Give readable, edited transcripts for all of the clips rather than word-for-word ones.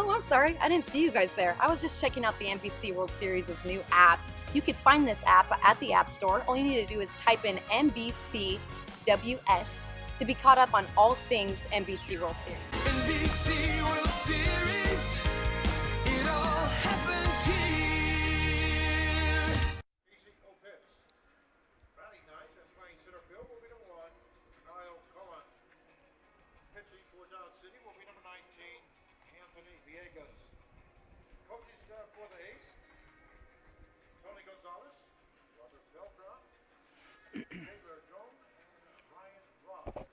Oh, I'm sorry. I didn't see you guys there. I was just checking out the NBC World Series' new app. You can find this app at the App Store. All you need to do is type in NBCWS to be caught up on all things NBC World Series. NBC World Series, it all happens here. Easy, no pitch. Batting nice, that's playing center field will be number 1, Kyle Cullen. Pitching for Dodge City will be number 19, Anthony Villegas. Coaching staff for the Ace, Tony Gonzalez, Robert Beltran, Taylor Jones, and Ryan Ross.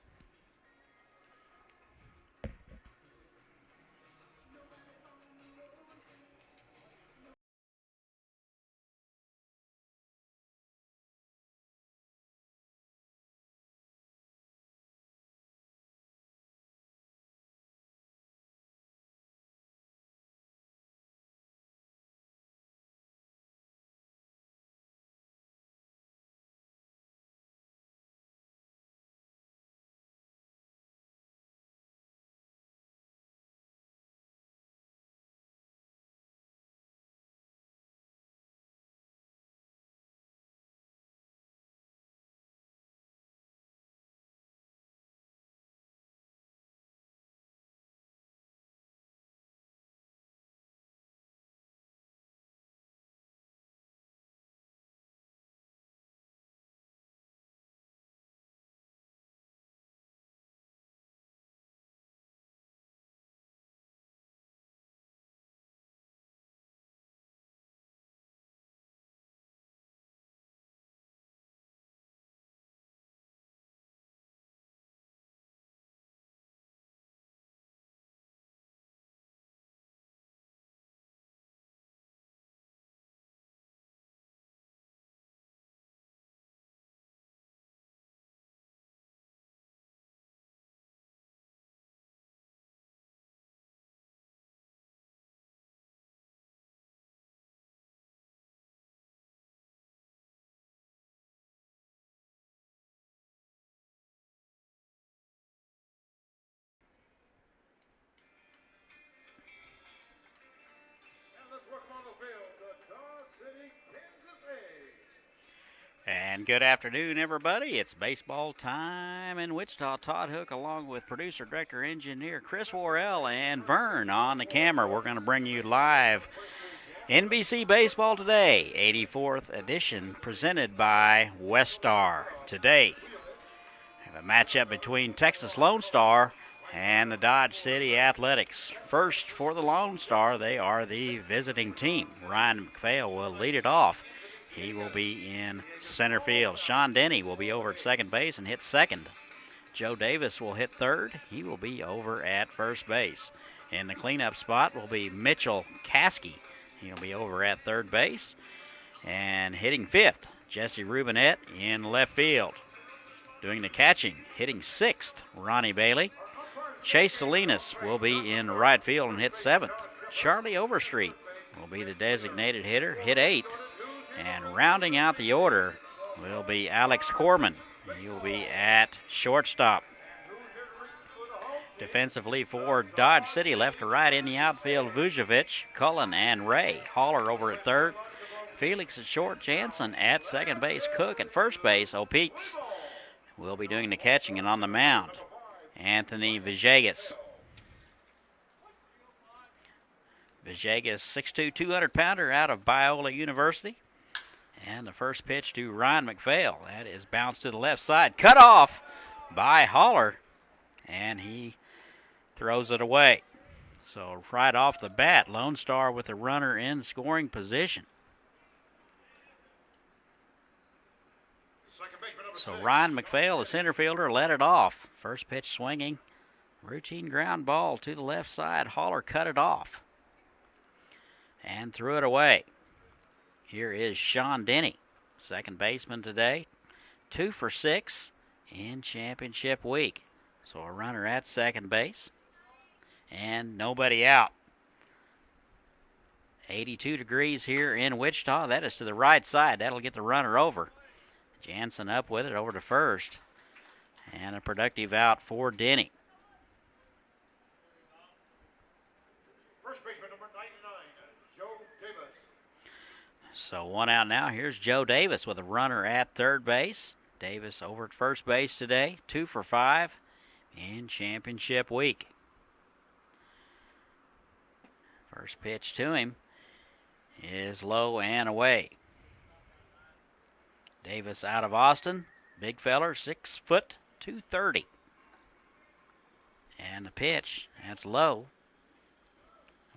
And good afternoon, everybody. It's baseball time in Wichita. Todd Hook, along with producer, director, engineer Chris Worrell and Vern on the camera. We're going to bring you live NBC Baseball Today, 84th edition, presented by Lonestar. Today, we have a matchup between Texas Lonestar and the Dodge City Athletics. First, for the Lonestar, they are the visiting team. Ryan McPhail will lead it off. He will be in center field. Sean Denny will be over at second base and hit second. Joe Davis will hit third. He will be over at first base. In the cleanup spot will be Mitchell Caskey. He'll be over at third base. And hitting fifth, Jesse Rubinette in left field. Doing the catching, hitting sixth, Ronnie Bailey. Chase Salinas will be in right field and hit seventh. Charlie Overstreet will be the designated hitter, hit eighth. And rounding out the order will be Alex Corman. He will be at shortstop. Defensively for Dodge City, left to right in the outfield, Vujovic, Cullen, and Ray. Haller over at third. Felix at short, Jansen at second base, Cook at first base. Opitz will be doing the catching, and on the mound, Anthony Villegas. Villegas, 6'2", 200-pounder out of Biola University. And the first pitch to Ryan McPhail. That is bounced to the left side. Cut off by Haller. And he throws it away. So right off the bat, Lonestar with a runner in scoring position. Second baseman So Ryan McPhail, the center fielder, led it off. First pitch swinging. Routine ground ball to the left side. Haller cut it off and threw it away. Here is Sean Denny, second baseman today. 2 for 6 in championship week. So a runner at second base and nobody out. 82 degrees here in Wichita. That is to the right side. That'll get the runner over. Jansen up with it over to first. And a productive out for Denny. First baseman number 99, Joe Davis. So one out now. Here's Joe Davis with a runner at third base. Davis over at first base today. 2 for 5 in championship week. First pitch to him is low and away. Davis out of Austin. Big feller, 6 foot, 230. And the pitch, that's low.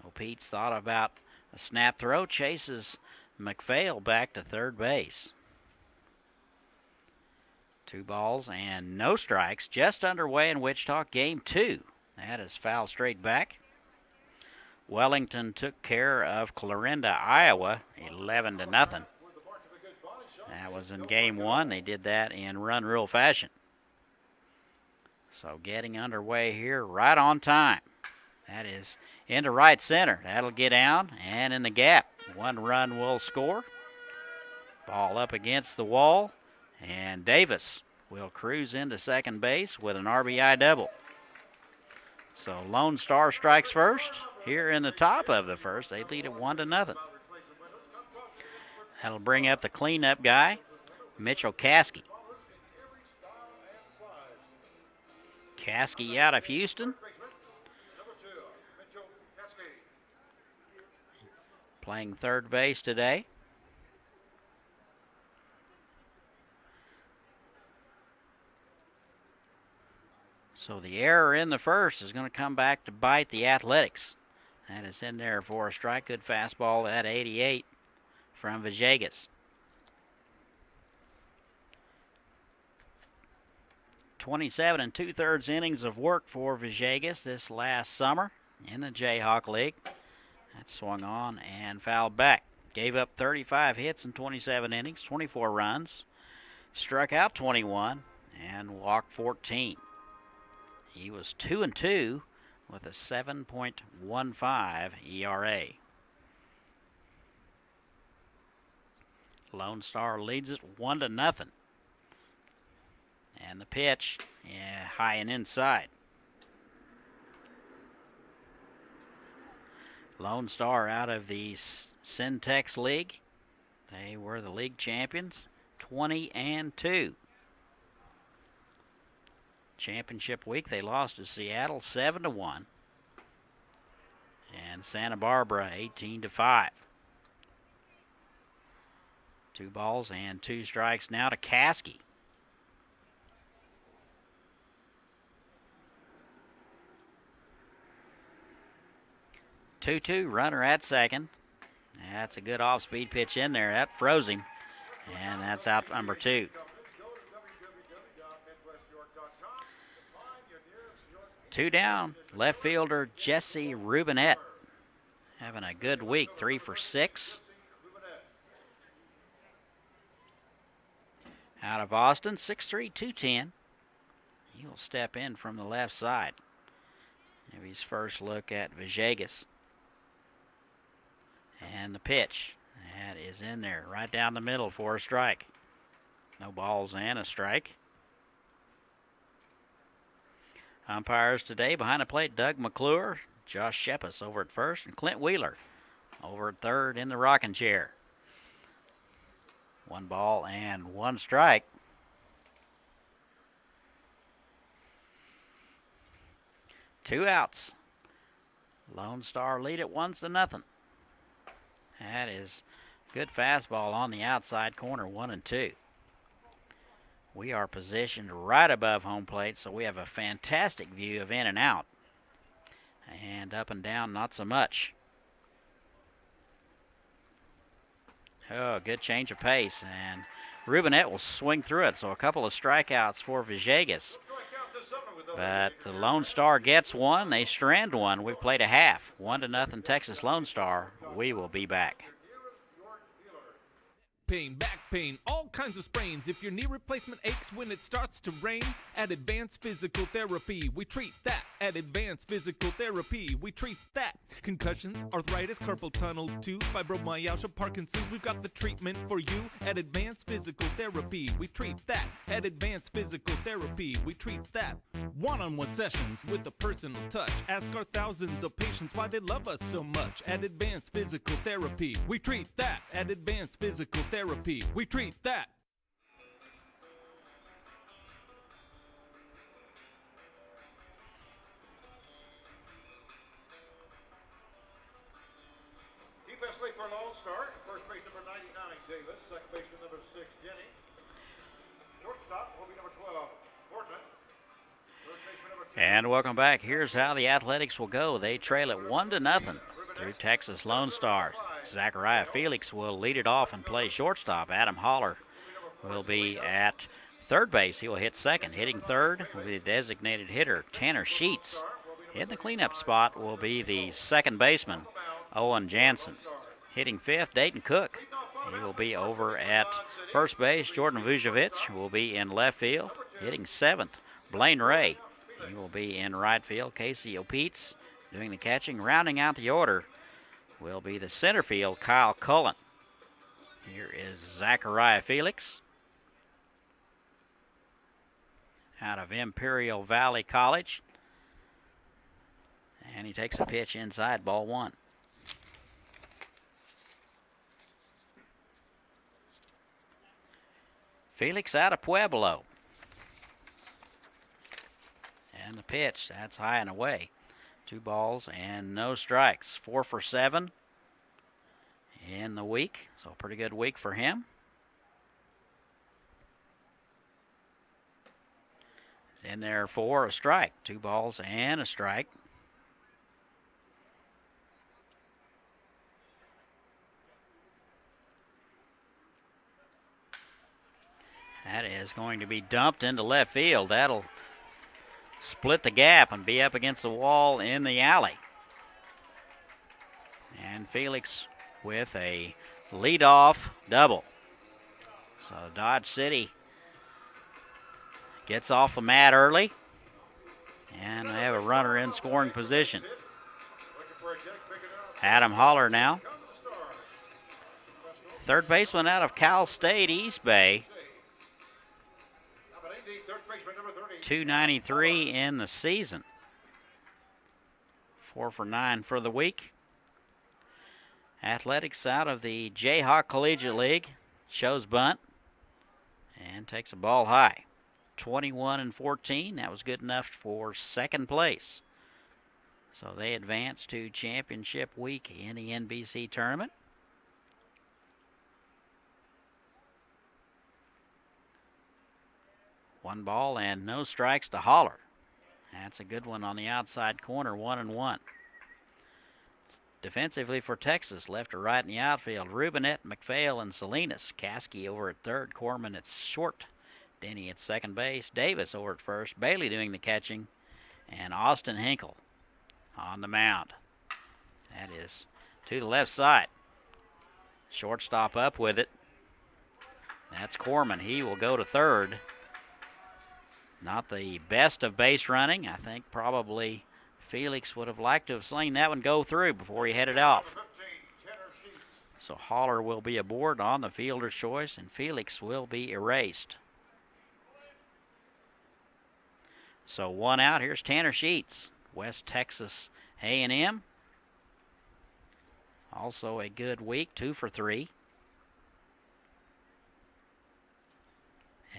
Well, Pete's thought about a snap throw, chases McPhail back to third base. 2 balls and no strikes, just underway in Wichita, game 2. That is foul straight back. Wellington took care of Clarinda, Iowa, 11-0. That was in game 1. They did that in run rule fashion. So getting underway here right on time. That is into right center. That'll get down and in the gap. 1 run will score. Ball up against the wall. And Davis will cruise into second base with an RBI double. So Lonestar strikes first. Here in the top of the first, they lead it 1-0. That'll bring up the cleanup guy, Mitchell Caskey. Caskey out of Houston. Playing third base today. So the error in the first is going to come back to bite the Athletics. That is in there for a strike. Good fastball at 88 from Villegas. 27 2/3 innings of work for Villegas this last summer in the Jayhawk League. That swung on and fouled back. Gave up 35 hits in 27 innings, 24 runs. Struck out 21 and walked 14. He was 2-2 with a 7.15 ERA. Lonestar leads it 1-0. And the pitch, high and inside. Lonestar out of the Syntex League. They were the league champions, 20-2. Championship week, they lost to Seattle 7-1. And Santa Barbara 18-5. 2 balls and 2 strikes now to Caskey. Two runner at second. That's a good off-speed pitch in there. That froze him. And that's out number 2. 2 down, left fielder Jesse Rubinet. Having a good week, 3 for 6. Out of Austin, 6'3", 210. He'll step in from the left side. Maybe his first look at Villegas. And the pitch. That is in there, right down the middle for a strike. No balls and a strike. Umpires today behind the plate, Doug McClure, Josh Shepis over at first, and Clint Wheeler over at third in the rocking chair. 1 ball and 1 strike. Two outs. Lonestar lead it 1-0. That is good fastball on the outside corner, 1-2. We are positioned right above home plate, so we have a fantastic view of in and out. And up and down, not so much. Oh, good change of pace. And Rubinette will swing through it, so a couple of strikeouts for Villegas. But the Lone Star gets one. They strand one. We've played a half. 1-0 Texas Lone Star. We will be back. Pain, back pain, all kinds of sprains. If your knee replacement aches when it starts to rain, at Advanced Physical Therapy, we treat that. At Advanced Physical Therapy, we treat that. Concussions, arthritis, carpal tunnel, too, fibromyalgia, Parkinson's, we've got the treatment for you. At Advanced Physical Therapy, we treat that. At Advanced Physical Therapy, we treat that. One-on-one sessions with a personal touch. Ask our thousands of patients why they love us so much. At Advanced Physical Therapy, we treat that. At Advanced Physical Therapy, we treat that. Defensively for Lonestar, first base number 99, Davis. Second baseman number 6, Jenny. Shortstop will be number 12, Portman. Third baseman number 2. And welcome back. Here's how the Athletics will go. They trail it 1-0 through Texas Lone Star. Zachariah Felix will lead it off and play shortstop. Adam Holler will be at third base. He will hit second. Hitting third will be the designated hitter, Tanner Sheets. In the cleanup spot will be the second baseman, Owen Jansen. Hitting fifth, Dayton Cook. He will be over at first base. Jordan Vujovic will be in left field. Hitting seventh, Blaine Ray. He will be in right field. Casey Opeets doing the catching. Rounding out the order will be the center field, Kyle Cullen. Here is Zachariah Felix out of Imperial Valley College. And he takes a pitch inside, ball one. Felix out of Pueblo. And the pitch, that's high and away. 2 balls and no strikes. 4 for 7 in the week. So a pretty good week for him. He's in there for a strike. 2 balls and a strike. That is going to be dumped into left field. That'll split the gap and be up against the wall in the alley. And Felix with a leadoff double. So Dodge City gets off the mat early. And they have a runner in scoring position. Adam Holler now. Third baseman out of Cal State East Bay. 293 in the season. 4 for 9 for the week. Athletics out of the Jayhawk Collegiate League. Shows bunt. And takes a ball high. 21-14. That was good enough for second place. So they advance to championship week in the NBC tournament. One ball and no strikes to Holler. That's a good one on the outside corner, 1-1. Defensively for Texas, left to right in the outfield, Rubinette, McPhail, and Salinas. Caskey over at third, Corman at short. Denny at second base, Davis over at first, Bailey doing the catching, and Austin Hinkle on the mound. That is to the left side. Shortstop up with it. That's Corman. He will go to third. Not the best of base running. I think probably Felix would have liked to have seen that one go through before he headed off. So Holler will be aboard on the fielder's choice, and Felix will be erased. So one out. Here's Tanner Sheets, West Texas A&M. Also a good week, 2 for 3.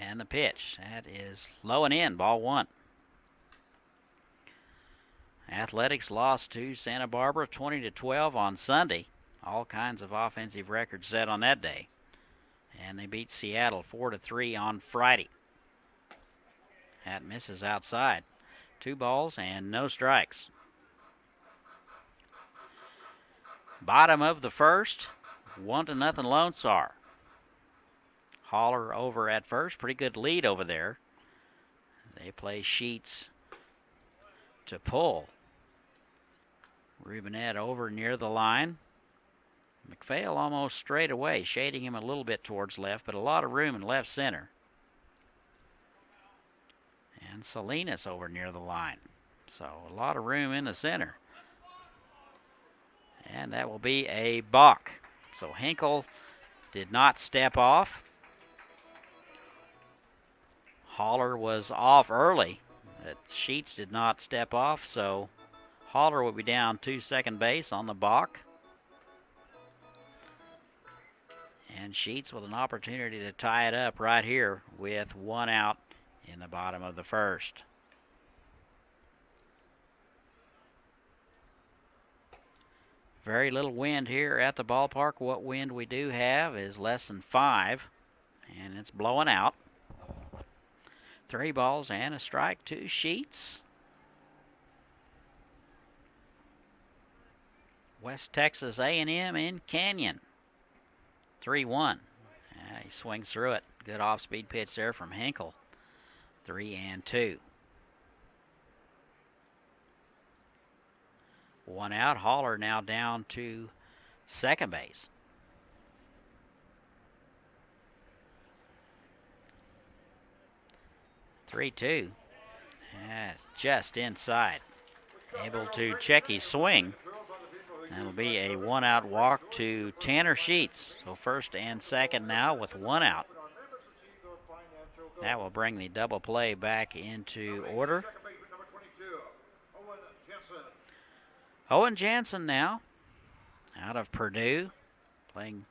And the pitch, that is low and in, ball one. Athletics lost to Santa Barbara 20-12 on Sunday. All kinds of offensive records set on that day. And they beat Seattle 4-3 on Friday. That misses outside. 2 balls and no strikes. Bottom of the first, 1-0 Lone Star. Holler over at first. Pretty good lead over there. They play Sheets to pull. Rubinet over near the line. McPhail almost straight away, shading him a little bit towards left, but a lot of room in left center. And Salinas over near the line. So a lot of room in the center. And that will be a balk. So Hinkle did not step off. Holler was off early. But Sheets did not step off, so Holler will be down to second base on the balk. And Sheets with an opportunity to tie it up right here with one out in the bottom of the first. Very little wind here at the ballpark. What wind we do have is less than 5, and it's blowing out. 3 balls and a strike to Sheets. West Texas A&M in Canyon. 3-1. He swings through it. Good off-speed pitch there from Hinkle. 3-2. 1 out. Holler now down to second base. 3-2. Just inside. Able to check his swing. That'll be a 1-out walk to Tanner Sheets. So first and second now with 1 out. That will bring the double play back into order. Owen Jansen now out of Purdue, playing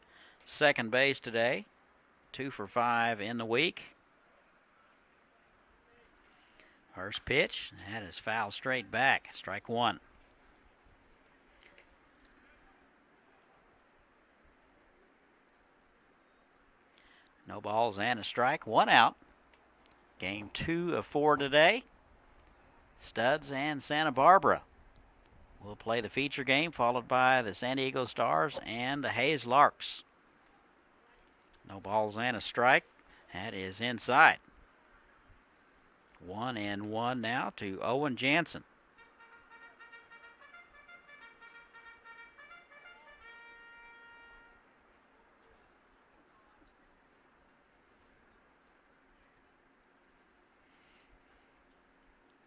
second base today. 2 for 5 in the week. First pitch, that is foul straight back. Strike 1. No balls and a strike. 1 out. Game 2 of 4 today. Studs and Santa Barbara will play the feature game, followed by the San Diego Stars and the Hayes Larks. No balls and a strike. That is inside. 1-1 now to Owen Jansen.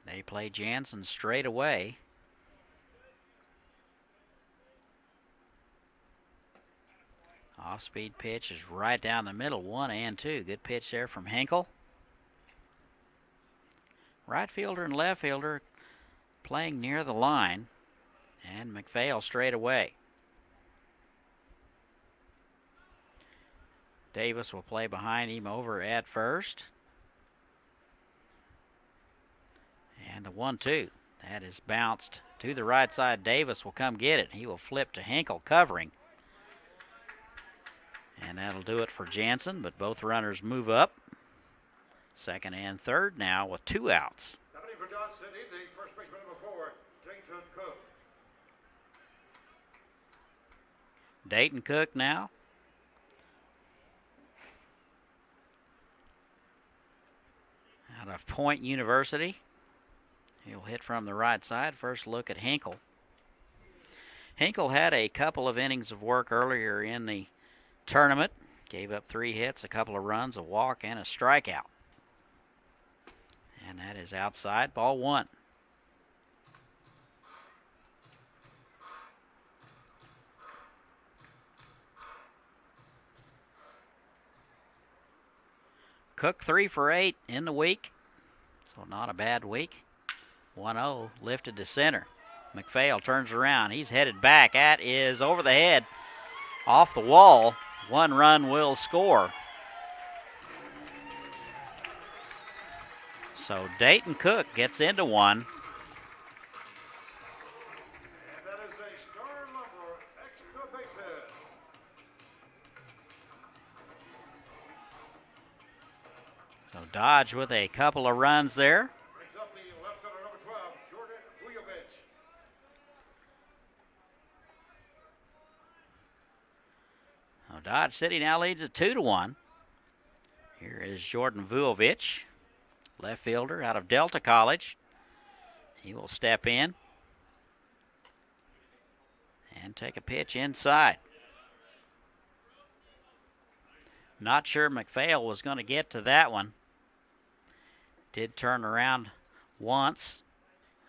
They play Jansen straight away. Off-speed pitch is right down the middle, 1-2. Good pitch there from Hinkle. Right fielder and left fielder playing near the line, and McPhail straight away. Davis will play behind him over at first. And a 1-2. That is bounced to the right side. Davis will come get it. He will flip to Hinkle covering. And that'll do it for Jansen, but both runners move up. Second and third now with 2 outs. Coming for Dodge City, the first baseman number 4, Dayton Cook. Dayton Cook now. Out of Point University. He'll hit from the right side. First look at Hinkle. Hinkle had a couple of innings of work earlier in the tournament. Gave up 3 hits, a couple of runs, a walk, and a strikeout. And that is outside, ball 1. Cook 3 for 8 in the week, so not a bad week. 1-0 lifted to center. McPhail turns around. He's headed back. That is over the head, off the wall. 1 run will score. So Dayton Cook gets into 1. And that is a Star Lumber extra base hit. So Dodge with a couple of runs there. Brings up the left fielder number 12, Jordan Vujovic. So Dodge City now leads it 2-1. Here is Jordan Vujovic, left fielder out of Delta College. He will step in and take a pitch inside. Not sure McPhail was going to get to that one. Did turn around once,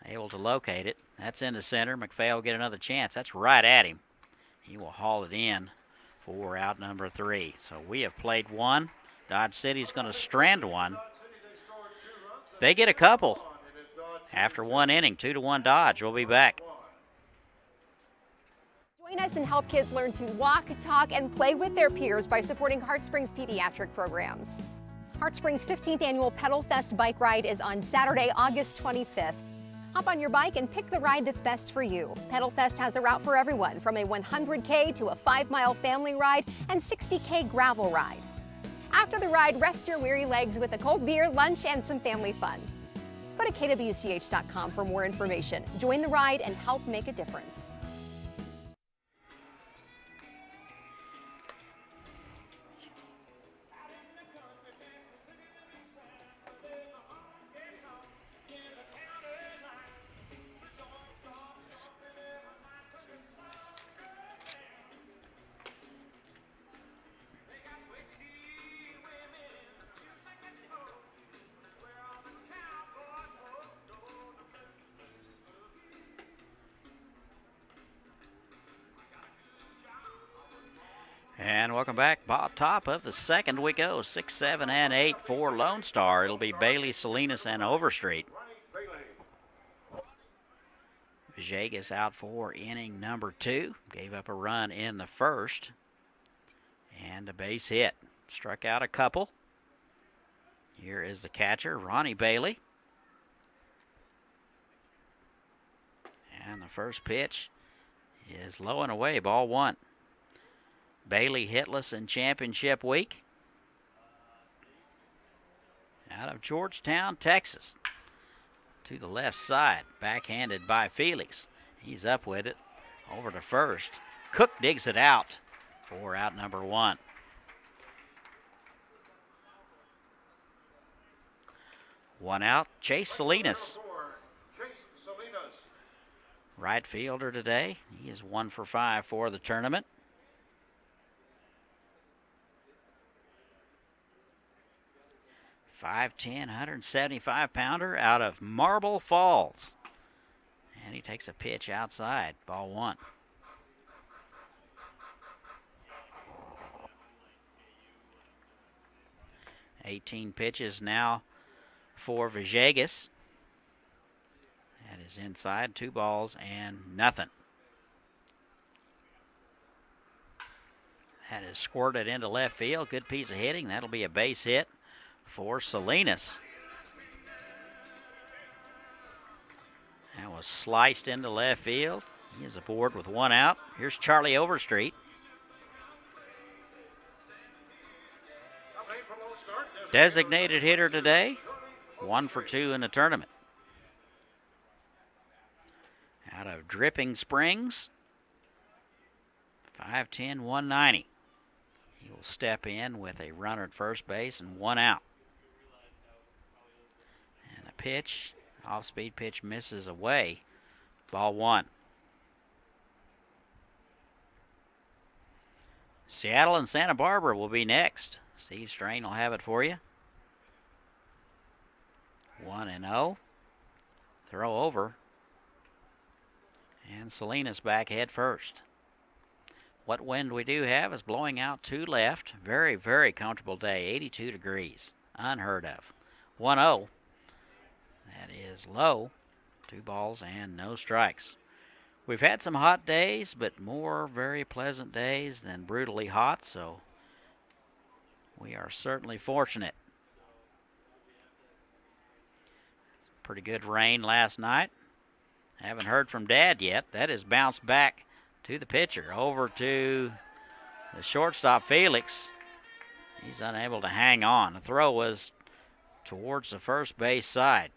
able to locate it. That's into center. McPhail will get another chance. That's right at him. He will haul it in for out number 3. So we have played one. Dodge City's going to strand one. They get a couple after one inning. 2-1 Dodge. We'll be back. Join us and help kids learn to walk, talk, and play with their peers by supporting Heart Springs pediatric programs. Heart Springs' 15th annual Pedal Fest bike ride is on Saturday, August 25th. Hop on your bike and pick the ride that's best for you. Pedal Fest has a route for everyone, from a 100K to a 5-mile family ride and 60K gravel ride. After the ride, rest your weary legs with a cold beer, lunch, and some family fun. Go to kwch.com for more information. Join the ride and help make a difference. And welcome back. Top of the second we go. 6, 7, and 8 for Lonestar. It'll be Bailey, Salinas, and Overstreet. Villegas out for inning number 2. Gave up a run in the first. And a base hit. Struck out a couple. Here is the catcher, Ronnie Bailey. And the first pitch is low and away, ball 1. Bailey hitless in championship week. Out of Georgetown, Texas. To the left side, backhanded by Felix. He's up with it, over to first. Cook digs it out for out number 1. One out, Chase Salinas. Right fielder today. He is 1 for 5 for the tournament. 5'10", 175-pounder out of Marble Falls. And he takes a pitch outside, ball 1. $18 pitches now for Villegas. That is inside, 2 balls and nothing. That is squirted into left field. Good piece of hitting. That'll be a base hit for Salinas. That was sliced into left field. He is aboard with 1 out. Here's Charlie Overstreet. Designated hitter today. 1 for 2 in the tournament. Out of Dripping Springs. 5'10", 190. He will step in with a runner at first base and 1 out. And a pitch, off-speed pitch, misses away. Ball 1. Seattle and Santa Barbara will be next. Steve Strain will have it for you. 1-0. Throw over. And Salinas back head first. What wind we do have is blowing out to left. Very, very comfortable day. 82 degrees. Unheard of. 1-0. That is low. 2 balls and no strikes. We've had some hot days, but more very pleasant days than brutally hot, so we are certainly fortunate. Pretty good rain last night. Haven't heard from Dad yet. That is bounced back to the pitcher. Over to the shortstop, Felix. He's unable to hang on. The throw was towards the first base side.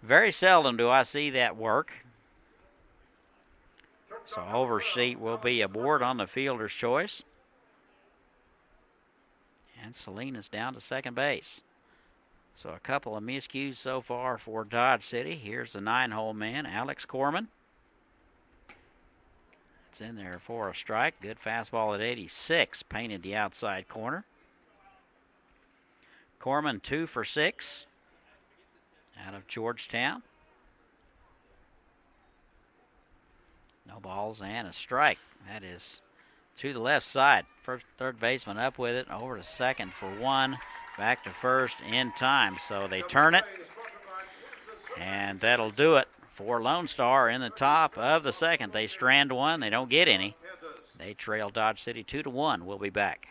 Very seldom do I see that work. So Overstreet will be aboard on the fielder's choice. And Salinas down to second base. So a couple of miscues so far for Dodge City. Here's the 9-hole man, Alex Corman. It's in there for a strike. Good fastball at 86, painted the outside corner. Corman 2 for 6 out of Georgetown. No balls and a strike. That is to the left side. Third baseman up with it, over to second for 1. Back to first in time. So they turn it, and that'll do it for Lone Star in the top of the second. They strand one. They don't get any. They trail Dodge City 2-1. We'll be back.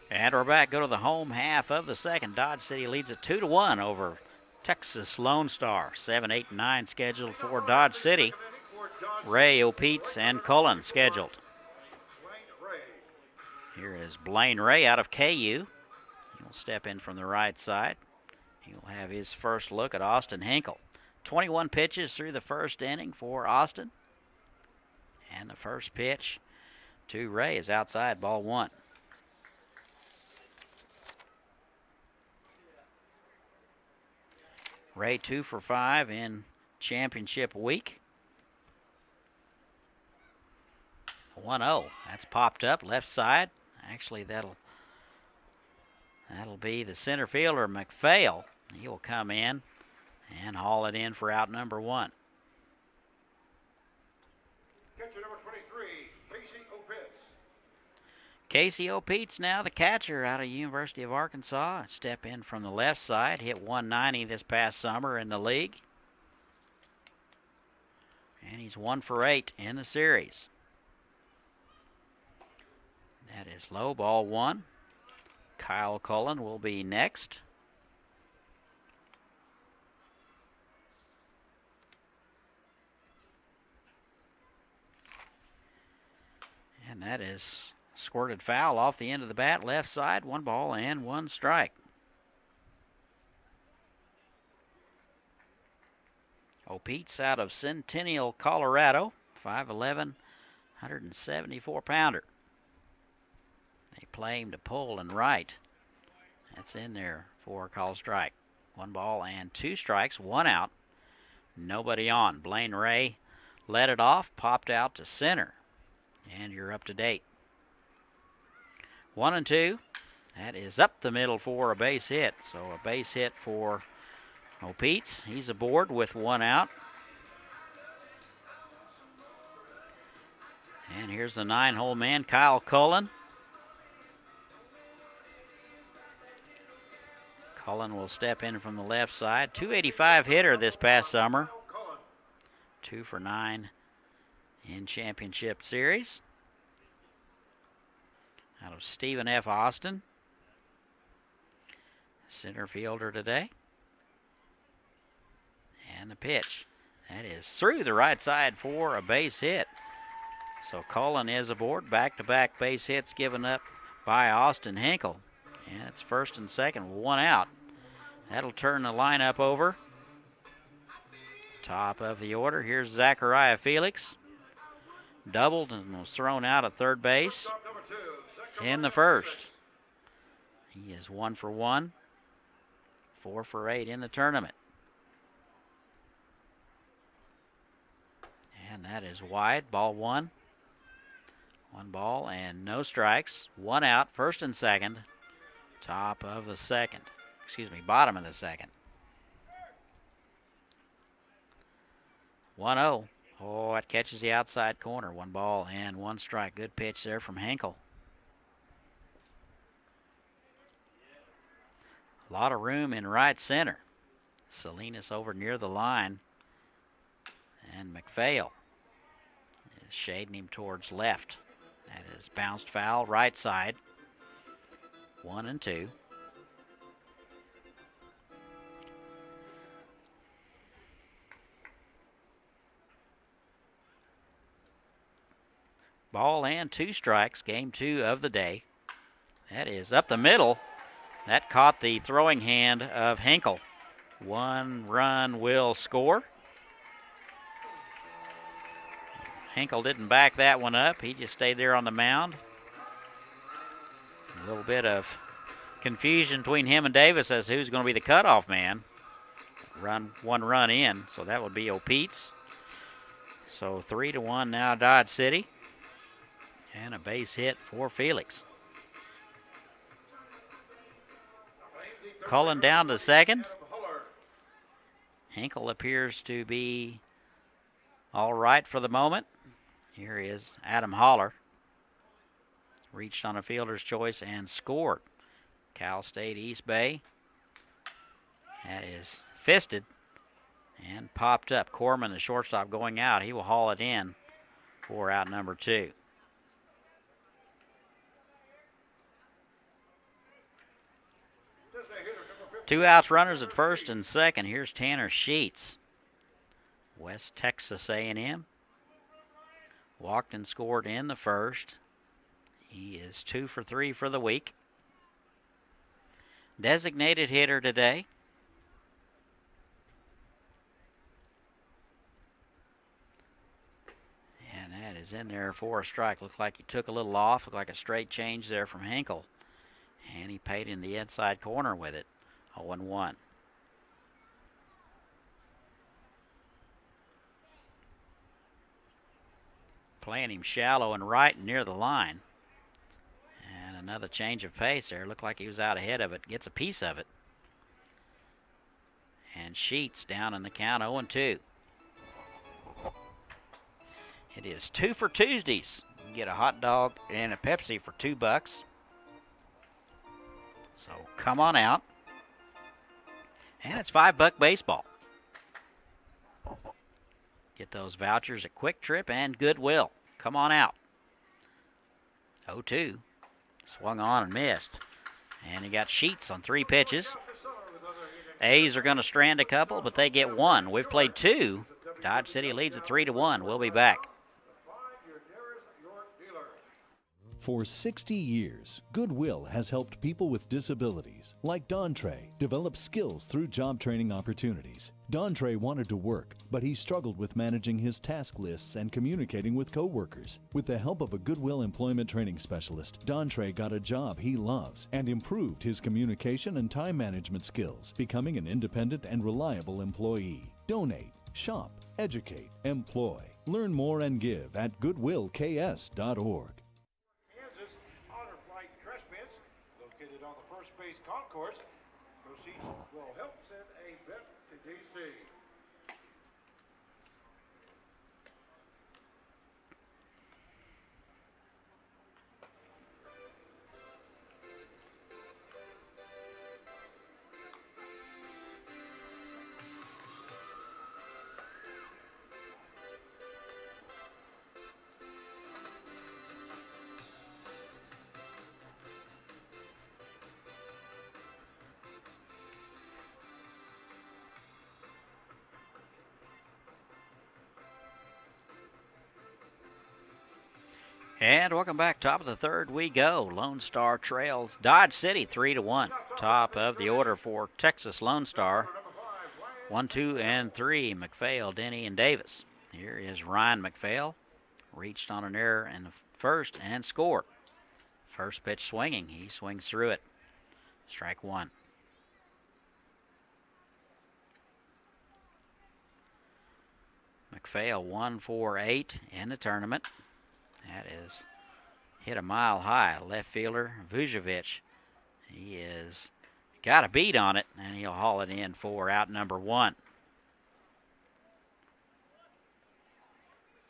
And we're back. Go to the home half of the second. Dodge City leads it 2-1 over Texas Lone Star. 7, 8, and 9 scheduled for Dodge City. Ray, O'Peets, and Cullen scheduled. Here is Blaine Ray out of KU. He'll step in from the right side. He'll have his first look at Austin Hinkle. 21 pitches through the first inning for Austin. And the first pitch to Ray is outside, ball 1. Ray 2 for 5 in championship week. 1-0. That's popped up left side. Actually, that'll be the center fielder, McPhail. He will come in and haul it in for out number 1. Catcher number 23, Casey O'Pitts. Casey O'Peets now the catcher out of University of Arkansas. Step in from the left side. Hit 190 this past summer in the league. And he's 1 for 8 in the series. That is low, ball 1. Kyle Cullen will be next. And that is squirted foul off the end of the bat, left side, 1 ball and 1 strike. O'Peets out of Centennial, Colorado, 5'11", 174-pounder. They play him to pull and right. That's in there for a call strike. 1 ball and 2 strikes, 1 out. Nobody on. Blaine Ray led it off, popped out to center. And you're up to date. 1-2. That is up the middle for a base hit. So a base hit for O'Peets. He's aboard with 1 out. And here's the 9-hole man, Kyle Cullen. Cullen will step in from the left side. 285 hitter this past summer. 2 for 9 in championship series. Out of Stephen F. Austin. Center fielder today. And the pitch. That is through the right side for a base hit. So Cullen is aboard. Back-to-back base hits given up by Austin Hinkle. And it's first and second, 1 out. That'll turn the lineup over. Top of the order. Here's Zachariah Felix. Doubled and was thrown out at third base in the first. He is 1 for 1. 4 for 8 in the tournament. And that is wide. Ball 1. 1 ball and no strikes. 1 out. First and second. Top of the second. Excuse me, bottom of the second. 1-0. Oh, it catches the outside corner. 1 ball and 1 strike. Good pitch there from Henkel. A lot of room in right center. Salinas over near the line. And McPhail is shading him towards left. That is bounced foul, right side. 1-2. Ball and 2 strikes, game 2 of the day. That is up the middle. That caught the throwing hand of Henkel. 1 run will score. Henkel didn't back that one up. He just stayed there on the mound. A little bit of confusion between him and Davis as to who's going to be the cutoff man. 1 run in, so that would be O'Peets. So 3-1 now Dodge City. And a base hit for Felix. Cullen down to second. Henkel appears to be all right for the moment. Here is Adam Holler. Reached on a fielder's choice and scored. Cal State East Bay. That is fisted and popped up. Corman, the shortstop, going out. He will haul it in for out number 2. Two outs, runners at first and second. Here's Tanner Sheets. West Texas A&M. Walked and scored in the first. He is 2 for 3 for the week. Designated hitter today. And that is in there for a strike. Looks like he took a little off. Looked like a straight change there from Henkel. And he paid in the inside corner with it. 0-1. Playing him shallow and right near the line. And another change of pace there. Looked like he was out ahead of it. Gets a piece of it. And Sheets down in the count, 0-2. It is 2 for Tuesdays. You can get a hot dog and a Pepsi for $2. So come on out. And it's $5 baseball. Get those vouchers at Quick Trip and Goodwill. Come on out. 0-2. Swung on and missed. And he got Sheets on 3 pitches. A's are going to strand a couple, but they get 1. We've played 2. Dodge City leads at 3-1. We'll be back. For 60 years, Goodwill has helped people with disabilities, like Dontre, develop skills through job training opportunities. Dontre wanted to work, but he struggled with managing his task lists and communicating with coworkers. With the help of a Goodwill employment training specialist, Dontre got a job he loves and improved his communication and time management skills, becoming an independent and reliable employee. Donate, shop, educate, employ. Learn more and give at goodwillks.org. Located on the first base concourse. Proceeds will help send a bet to DC. And welcome back. Top of the third we go. Lone Star trails Dodge City 3-1. Top of the order for Texas Lone Star. 1, 2, and 3. McPhail, Denny, and Davis. Here is Ryan McPhail. Reached on an error in the first and scored. First pitch swinging. He swings through it. Strike 1. McPhail 1 for 8 in the tournament. That is hit a mile high. Left fielder Vujovic He is got a beat on it, and he'll haul it in for out number 1.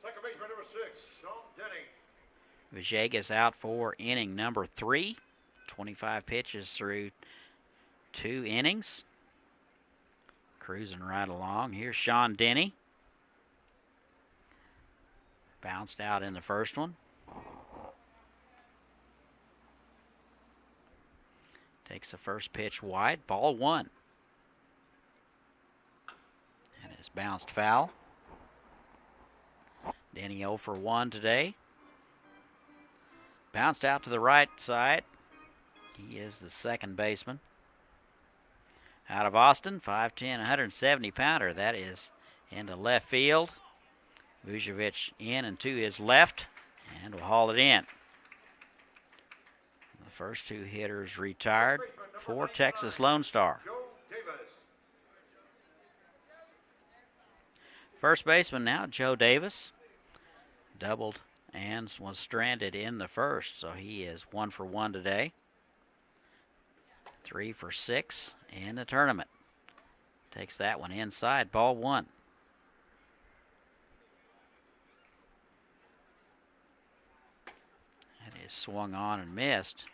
Second baseman number 6, Sean Denny. Villegas out for inning number 3. 25 pitches through 2 innings. Cruising right along. Here's Sean Denny. Bounced out in the first one. Takes the first pitch wide. Ball 1. And is bounced foul. Denny 0 for 1 today. Bounced out to the right side. He is the second baseman. Out of Austin, 5'10", 170-pounder. That is into left field. Vucevic in and to his left, and will haul it in. The first 2 hitters retired for Texas Lonestar. Joe Davis. First baseman now, Joe Davis. Doubled and was stranded in the first, so he is 1 for 1 today. 3 for 6 in the tournament. Takes that one inside, ball 1. That is swung on and missed.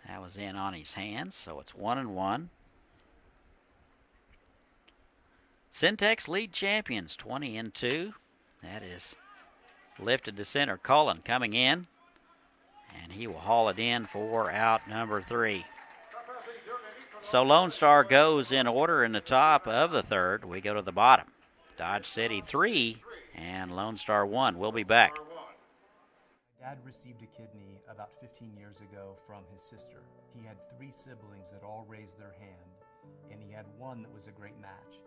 That was in on his hands, so it's 1-1. Syntex lead champions, 20-2. That is lifted to center. Cullen coming in, and he will haul it in for out number 3. So Lone Star goes in order in the top of the third. We go to the bottom. Dodge City 3 and Lone Star 1. We'll be back. Dad received a kidney about 15 years ago from his sister. He had 3 siblings that all raised their hand, and he had one that was a great match.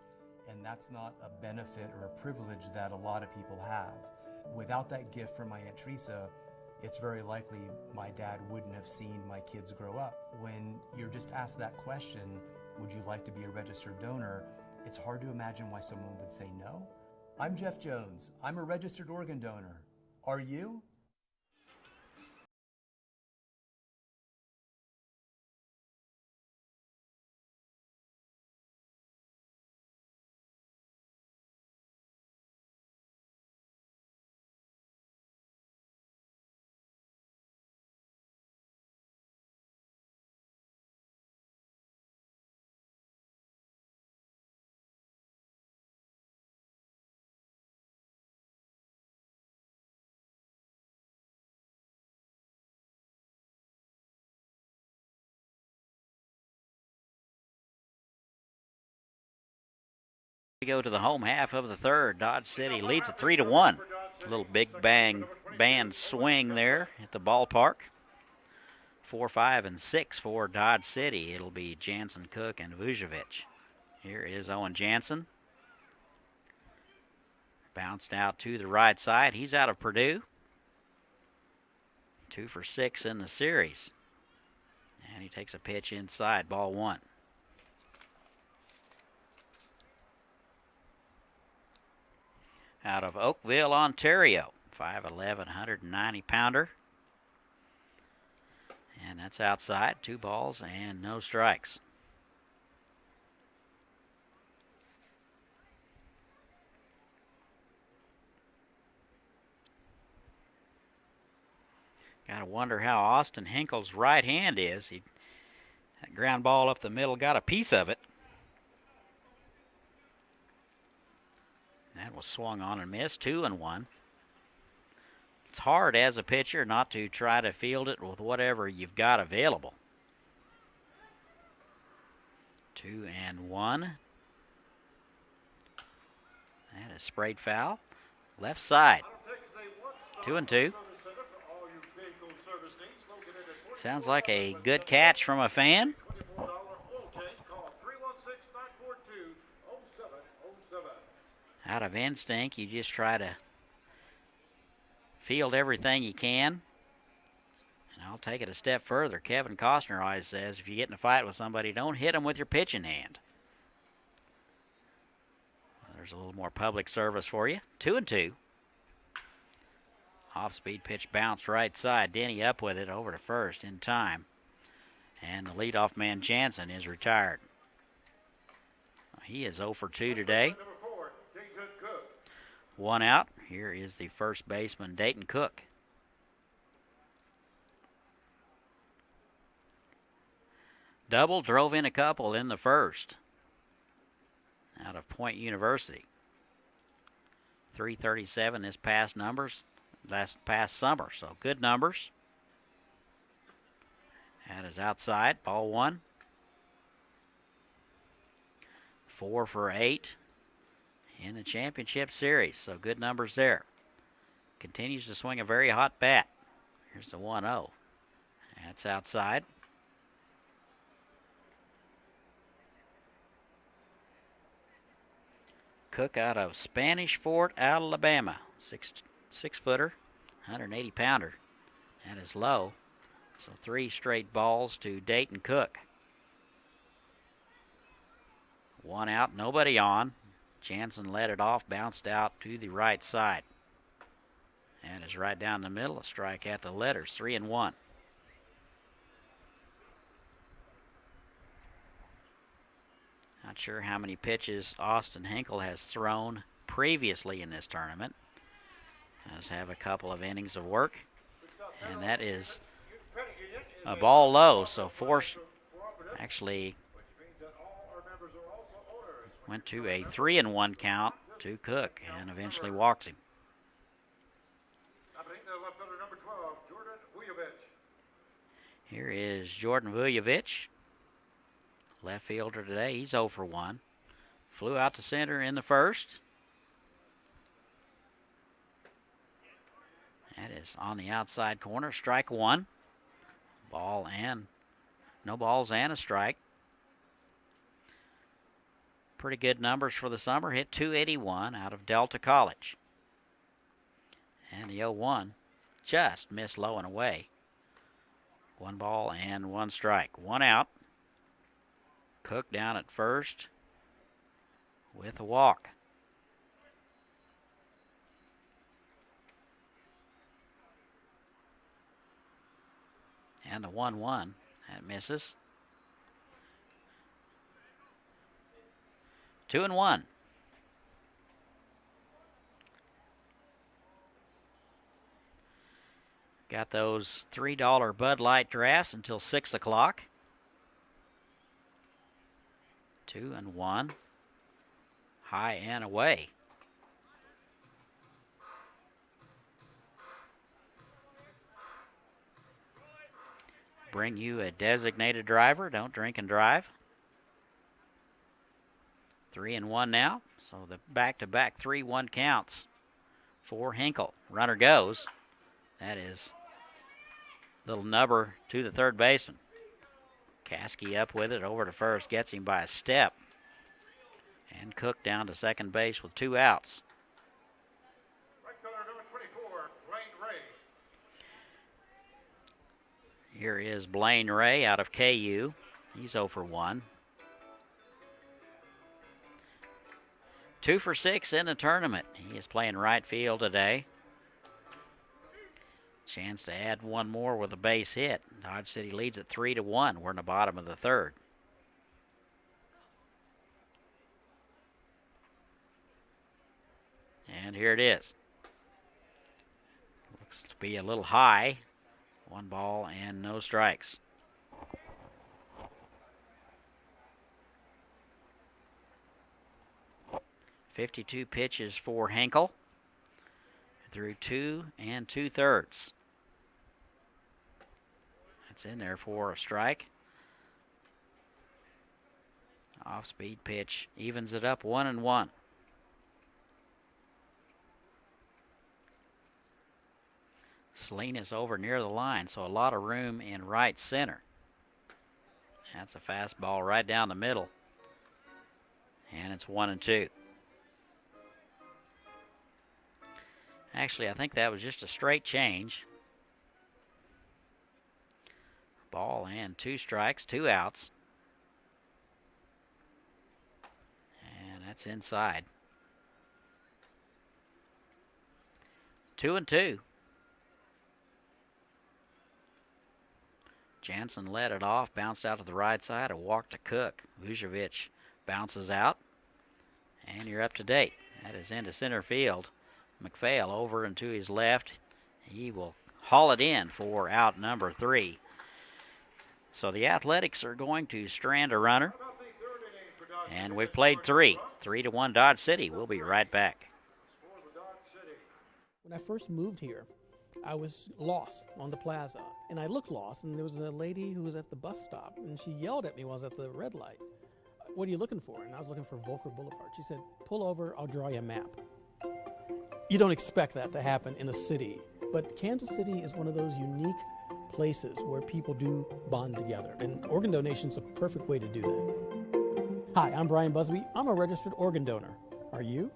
And that's not a benefit or a privilege that a lot of people have. Without that gift from my Aunt Teresa, it's very likely my dad wouldn't have seen my kids grow up. When you're just asked that question, would you like to be a registered donor? It's hard to imagine why someone would say no. I'm Jeff Jones. I'm a registered organ donor. Are you? We go to the home half of the third. Dodge City leads it 3-1. A little big bang band swing there at the ballpark. 4, 5, and 6 for Dodge City. It'll be Jansen, Cook, and Vucevic. Here is Owen Jansen. Bounced out to the right side. He's out of Purdue. 2 for 6 in the series. And he takes a pitch inside, ball 1. Out of Oakville, Ontario, 5'11", 190-pounder. And that's outside, 2 balls and no strikes. Gotta wonder how Austin Hinkle's right hand is. That ground ball up the middle got a piece of it. That was swung on and missed, 2-1. It's hard as a pitcher not to try to field it with whatever you've got available. 2-1. That is sprayed foul. Left side. 2-2. Sounds like a good catch from a fan. Out of instinct, you just try to field everything you can. And I'll take it a step further. Kevin Costner always says, if you get in a fight with somebody, don't hit them with your pitching hand. Well, there's a little more public service for you. 2-2. Off-speed pitch bounced right side. Denny up with it over to first in time. And the leadoff man, Jansen, is retired. He is 0 for 2 today. Number 4, Dayton Cook. One out. Here is the first baseman, Dayton Cook. Double, drove in a couple in the first out of Point University. 337 is past numbers. That's past summer, so good numbers. That is outside, ball one. 4 for 8 in the championship series, so good numbers there. Continues to swing a very hot bat. Here's the 1-0. That's outside. Cook out of Spanish Fort, Alabama. Six footer, 180 pounder. That is low. So 3 straight balls to Dayton Cook. One out, nobody on. Jansen led it off, bounced out to the right side. And is right down the middle, a strike at the letters, 3-1. Not sure how many pitches Austin Hinkle has thrown previously in this tournament. Does have a couple of innings of work. And that is a ball low, so force actually went to a 3-1 count to Cook and eventually walked him. Number 12, Jordan Vujovic. Here is Jordan Vujovic, left fielder today. He's 0 for 1. Flew out to center in the first. That is on the outside corner, strike one. No balls and a strike. Pretty good numbers for the summer. Hit 281 out of Delta College. And the 0-1 just missed low and away. 1 ball and 1 strike. 1 out. Cook down at first with a walk. And the 1-1, that misses. 2-1. Got those $3 Bud Light drafts until 6 o'clock. 2-1. High and away. Bring you a designated driver. Don't drink and drive. 3-1 now. So the back-to-back 3-1 counts for Hinkle. Runner goes. That is little nubber to the third baseman. Caskey up with it over to first. Gets him by a step. And Cook down to second base with 2 outs. Right fielder number 24, Blaine Ray. Here is Blaine Ray out of KU. He's 0 for 1. 2 for 6 in the tournament. He is playing right field today. Chance to add one more with a base hit. Dodge City leads at 3-1. We're in the bottom of the third. And here it is. Looks to be a little high. 1 ball and no strikes. .52 pitches for Hinkle. Through 2 2/3. That's in there for a strike. Off-speed pitch evens it up 1-1. Salinas over near the line, so a lot of room in right center. That's a fastball right down the middle. And it's 1-2. Actually, I think that was just a straight change. Ball and 2 strikes, 2 outs. And that's inside. 2-2. Jansen led it off, bounced out to the right side, a walk to Cook. Vujovic bounces out, and you're up to date. That is into center field. McPhail over and to his left. He will haul it in for out number 3. So the Athletics are going to strand a runner, and we've played 3. 3-1 Dodge City. We'll be right back. When I first moved here, I was lost on the plaza, and I looked lost, and there was a lady who was at the bus stop, and she yelled at me while I was at the red light. "What are you looking for?" And I was looking for Volker Boulevard. She said, "Pull over, I'll draw you a map." You don't expect that to happen in a city, but Kansas City is one of those unique places where people do bond together, and organ donation is a perfect way to do that. Hi, I'm Brian Busby. I'm a registered organ donor. Are you?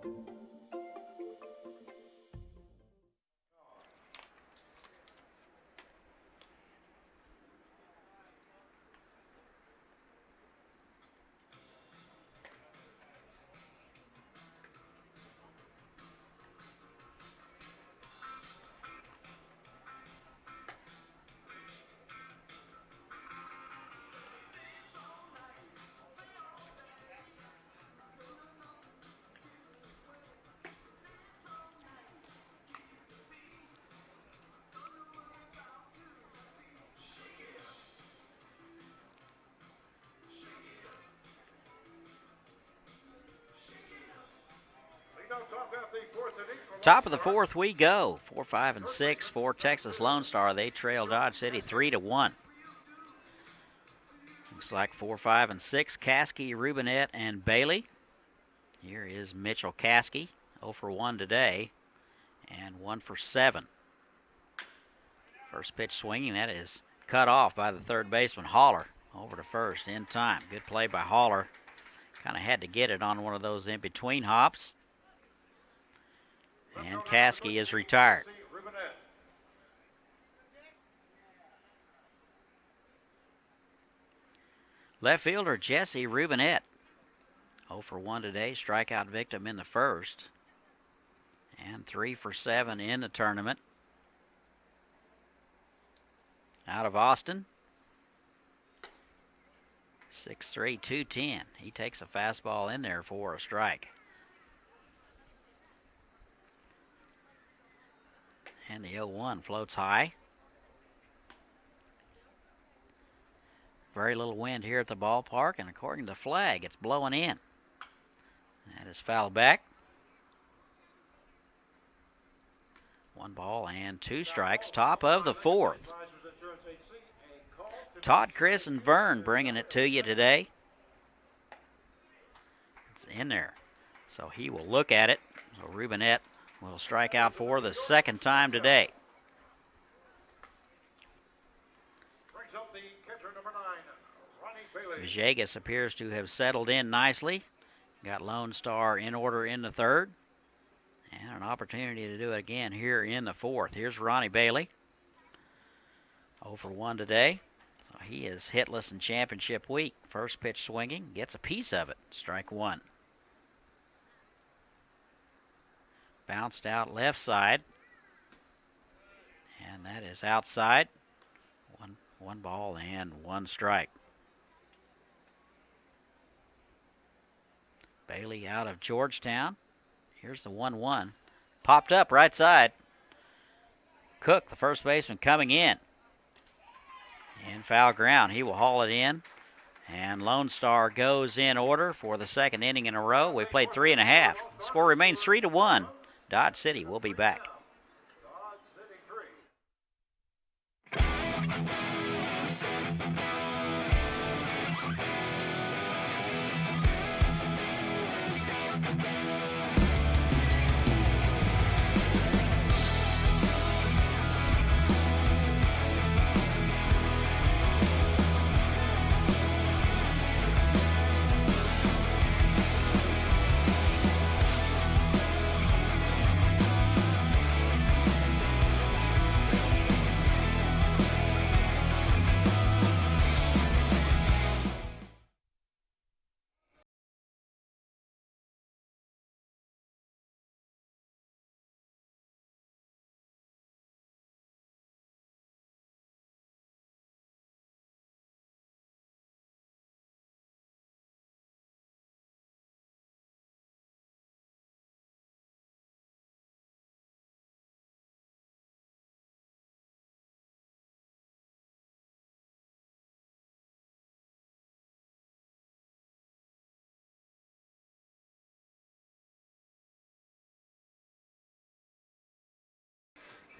Top of the 4th we go. 4, 5, and 6 for Texas Lone Star. They trail Dodge City 3-1. Looks like 4, 5, and 6. Caskey, Rubinet, and Bailey. Here is Mitchell Caskey, 0 for 1 today, and 1 for 7. First pitch swinging, that is cut off by the third baseman, Haller, over to first in time. Good play by Haller. Kind of had to get it on one of those in-between hops. And Caskey is retired. Left fielder Jesse Rubinet, 0 for 1 today, strikeout victim in the first, and 3 for 7 in the tournament. Out of Austin, 6'3", 210. He takes a fastball in there for a strike. And the 0-1 floats high. Very little wind here at the ballpark, and according to flag, it's blowing in. That is fouled back. 1 ball and 2 strikes, top of the 4th. Todd, Chris, and Vern bringing it to you today. It's in there. So he will look at it. So Rubinet will strike out for the second time today. Villegas appears to have settled in nicely. Got Lone Star in order in the 3rd. And an opportunity to do it again here in the 4th. Here's Ronnie Bailey. 0 for 1 today. So he is hitless in championship week. First pitch swinging. Gets a piece of it. Strike 1. Bounced out left side. And that is outside. One ball and 1 strike. Bailey out of Georgetown. Here's the 1-1. Popped up right side. Cook, the first baseman, coming in. In foul ground. He will haul it in. And Lone Star goes in order for the 2nd inning in a row. We played 3.5. Score remains 3-1. Dodge City will be back.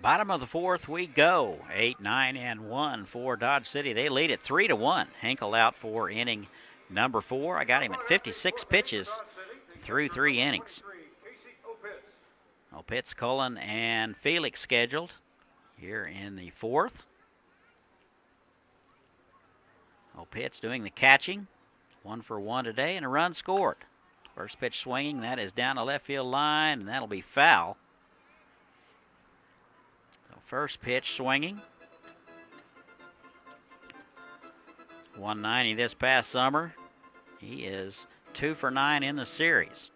Bottom of the fourth we go. 8, 9, and 1 for Dodge City. They lead it 3-1. Henkel out for inning number 4. I got him at 56 pitches through 3 innings. Opitz, Cullen, and Felix scheduled here in the 4th. Opitz doing the catching. 1 for 1 today, and a run scored. First pitch swinging, that is down the left field line, and that'll be foul. So first pitch swinging. 190 this past summer. He is 2 for 9 in the series.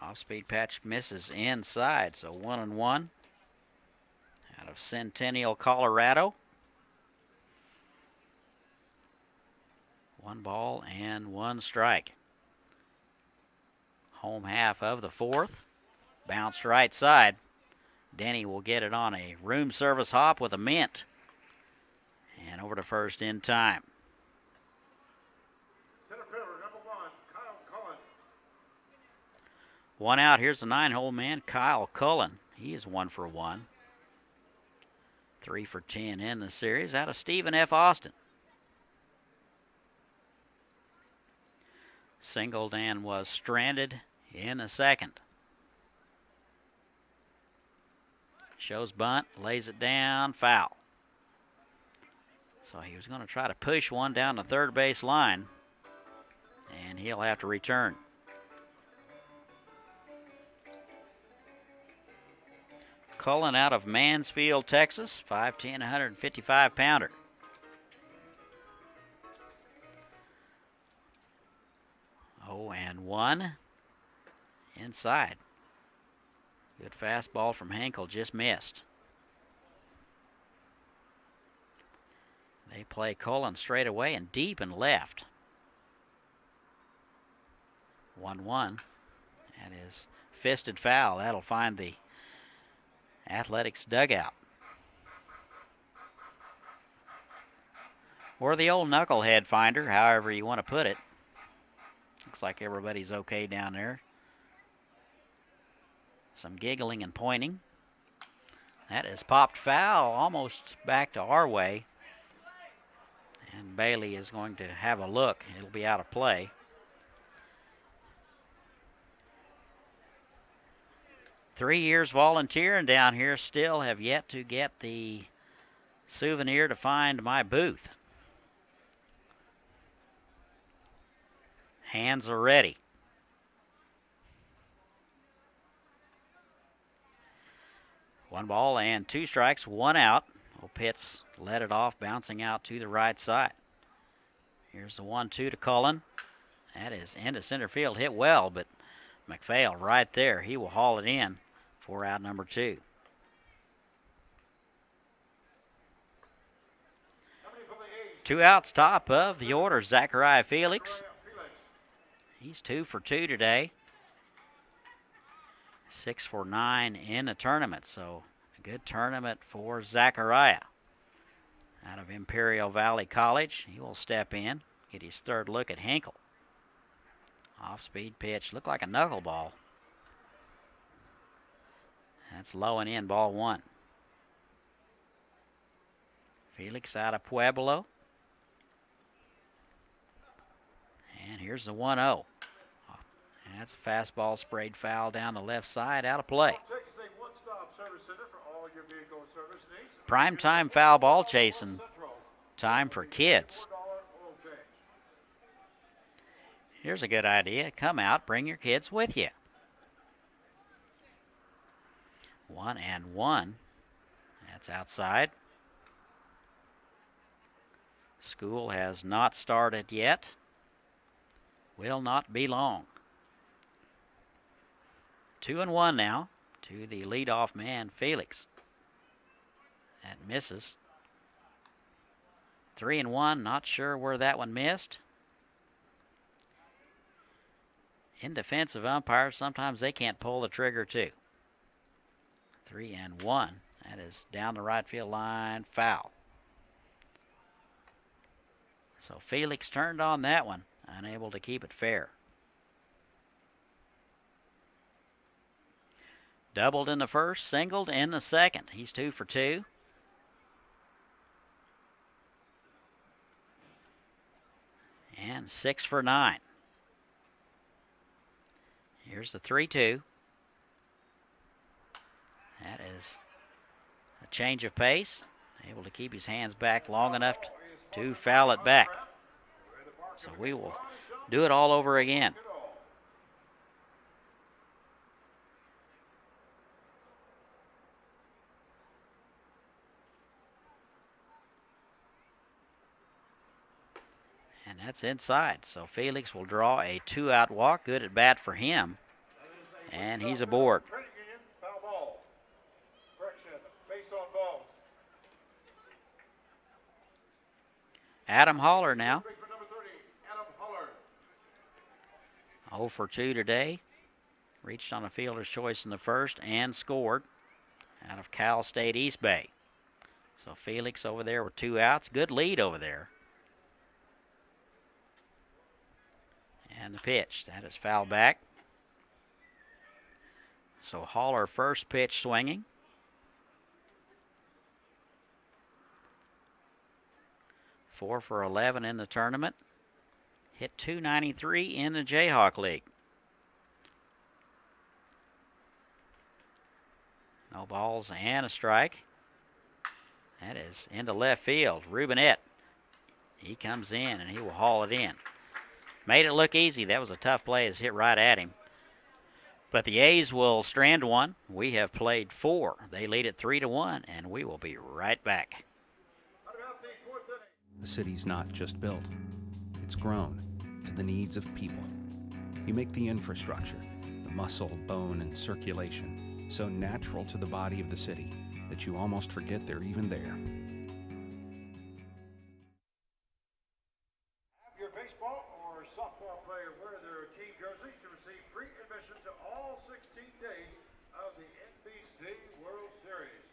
Off-speed patch misses inside, so 1-1 out of Centennial, Colorado. 1 ball and 1 strike. Home half of the 4th. Bounced right side. Denny will get it on a room service hop with a mint. And over to first in time. Center fielder, number 1, Kyle Cullen. 1 out. Here's the 9-hole man, Kyle Cullen. He is 1 for 1. 3 for 10 in the series out of Stephen F. Austin. Singled and was stranded in the 2nd. Shows bunt, lays it down, foul. So he was going to try to push one down the third base line, and he'll have to return. Cullen out of Mansfield, Texas, 5'10", 155-pounder. Oh, and 1 inside. Good fastball from Henkel, just missed. They play Cullen straight away and deep and left. 1-1. That is fisted foul. That'll find the Athletics dugout. Or the old knucklehead finder, however you want to put it. Looks like everybody's okay down there. Some giggling and pointing. That is popped foul, almost back to our way. And Bailey is going to have a look. It'll be out of play. Three years volunteering down here, still have yet to get the souvenir to find my booth. Hands are ready. One ball and 2 strikes, 1 out. Opitz let it off, bouncing out to the right side. Here's the 1-2 to Cullen. That is into center field, hit well, but McPhail right there. He will haul it in for out number 2. Two outs, top of the order, Zachariah Felix. He's 2 for 2 today. 6 for 9 in the tournament, so a good tournament for Zachariah. Out of Imperial Valley College, he will step in, get his third look at Henkel. Off-speed pitch, looked like a knuckleball. That's low and in, ball 1. Felix out of Pueblo. And here's the 1-0. That's a fastball sprayed foul down the left side, out of play. Prime time foul ball chasing time for kids. Here's a good idea. Come out, bring your kids with you. 1-1. That's outside. School has not started yet. Will not be long. 2-1 now to the leadoff man, Felix. That misses. 3-1, not sure where that one missed. In defensive umpires, sometimes they can't pull the trigger too. 3-1, that is down the right field line, foul. So Felix turned on that one. unable to keep it fair. Doubled in the first, singled in the second. He's 2 for 2. And 6 for 9. Here's the 3-2. That is a change of pace. Able to keep his hands back long enough to foul it back. So we will do it all over again. And that's inside. So Felix will draw a 2-out walk. Good at bat for him. And he's aboard. Foul ball. Correction. Base on balls. Adam Holler now. Break for number 30, Adam Holler. 0 for 2 today. Reached on a fielder's choice in the first and scored out of Cal State East Bay. So Felix over there with 2 outs. Good lead over there. And the pitch. That is foul back. So Holler first pitch swinging. Four for 11 in the tournament. Hit .293 in the Jayhawk League. No balls and a strike. That is into left field. Rubinette. He comes in and he will haul it in. Made it look easy. That was a tough play. It's hit right at him. But the A's will strand one. We have played 4. They lead it 3-1, and we will be right back. The city's not just built. It's grown to the needs of people. You make the infrastructure, the muscle, bone, and circulation, so natural to the body of the city that you almost forget they're even there. Have your baseball or softball player wear their team jersey to receive free admission to all 16 days of the NBC World Series.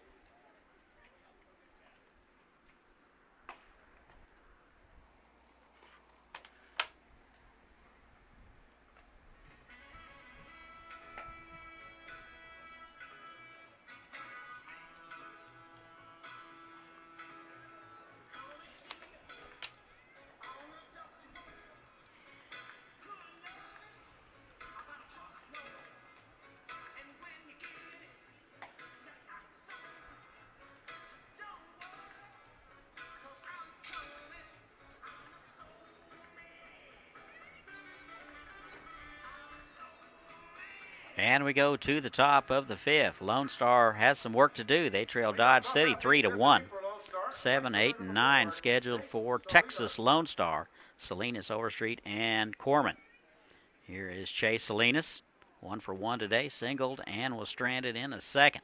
And we go to the top of the 5th. Lonestar has some work to do. They trail Dodge City 3-1. 7, 8, and 9 scheduled for Texas Lonestar, Salinas, Overstreet, and Corman. Here is Chase Salinas. 1 for 1 today, singled and was stranded in the second.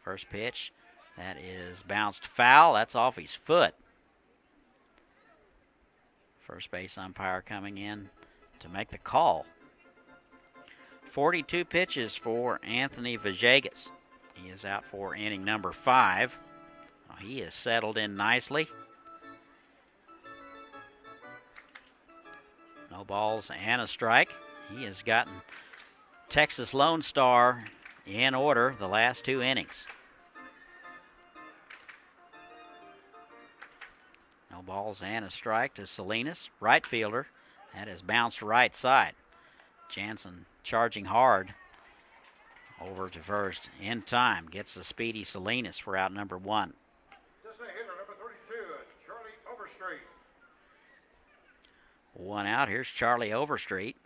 First pitch, that is bounced foul. That's off his foot. First base umpire coming in to make the call. 42 pitches for Anthony Villegas. He is out for inning number 5. He is settled in nicely. No balls and a strike. He has gotten Texas Lonestar in order the last 2 innings. No balls and a strike to Salinas, right fielder. That is bounced right side. Jansen charging hard over to first in time. Gets the speedy Salinas for out number 1. Disney hitter number 32, Charlie Overstreet. 1 out. Here's Charlie Overstreet.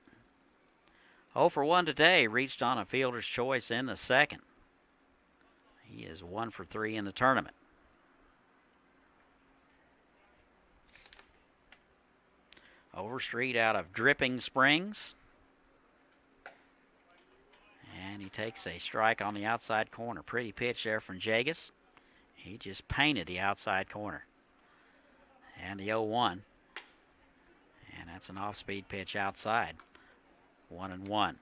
0 for 1 today. Reached on a fielder's choice in the second. He is 1 for 3 in the tournament. Overstreet out of Dripping Springs. And he takes a strike on the outside corner. Pretty pitch there from Jagus. He just painted the outside corner. And the 0-1. And that's an off-speed pitch outside. 1-1.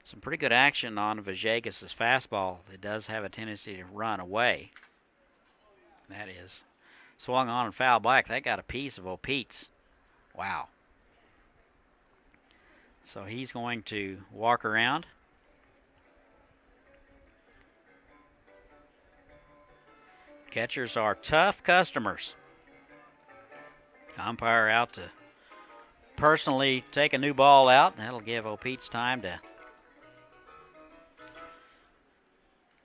Some pretty good action on Villegas' fastball. It does have a tendency to run away. That is swung on and foul back. That got a piece of O'Pete's. Wow. So he's going to walk around. Catchers are tough customers. Umpire out to personally take a new ball out. That'll give O'Pete's time to.